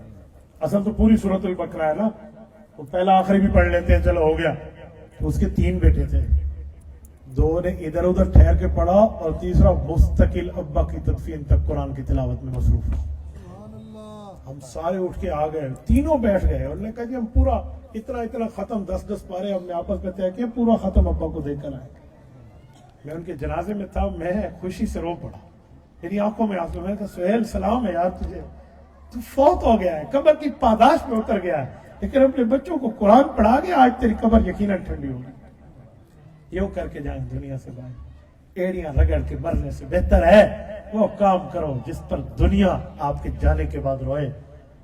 [SPEAKER 1] اصل تو پوری سورۃ البقرہ ہے نا, وہ پہلا آخری بھی پڑھ لیتے ہیں, چلو ہو گیا. اس کے 3 بیٹے تھے, 2 نے ادھر ادھر ٹھہر کے پڑھا اور تیسرا مستقل ابا کی تدفین تک قرآن کی تلاوت میں مصروف. ہم سارے اٹھ کے آ گئے, 3 بیٹھ گئے. انہوں نے کہا جی ہم پورا اتنا ختم 10 پارے ہم نے آپس میں طے کیا, پورا ختم ابا کو دے کر آئے. میں ان کے جنازے میں تھا, میں خوشی سے رو پڑا, میری آنکھوں میں آنسو. میں نے کہا سہیل سلام ہے یار تجھے, تو فوت ہو گیا ہے, قبر کی پاداش میں اتر گیا ہے, لیکن اپنے بچوں کو قرآن پڑھا گیا, آج تیری قبر یقیناً ٹھنڈی ہوگی. یوں کر کے جائیں دنیا سے باہر. ایڑیاں رگڑ کے مرنے سے بہتر ہے وہ کام کرو جس پر دنیا آپ کے جانے کے بعد روئے.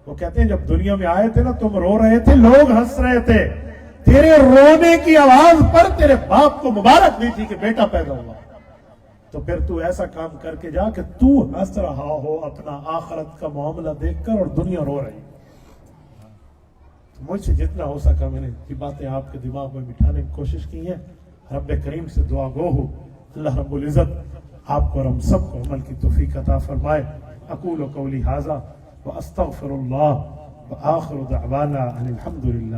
[SPEAKER 1] وہ کہتے ہیں جب دنیا میں آئے تھے نا تم رو رہے تھے, لوگ ہنس رہے تھے, تیرے رونے کی آواز پر تیرے باپ کو مبارک دی تھی کہ بیٹا پیدا ہوا. تو پھر تو ایسا کام کر کے جا کہ تو ہنس رہا ہو اپنا آخرت کا معاملہ دیکھ کر اور دنیا رو رہی. مجھ سے جتنا ہو سکا میں نے یہ باتیں آپ کے دماغ میں بٹھانے کی کوشش کی ہیں. رب کریم سے دعا گو ہو اللہ رب العزت آپ کو اور ہم سب کو عمل کی توفیق عطا فرمائے. اقول قولی ھذا واستغفر اللہ وآخر دعوانا ان الحمد للہ.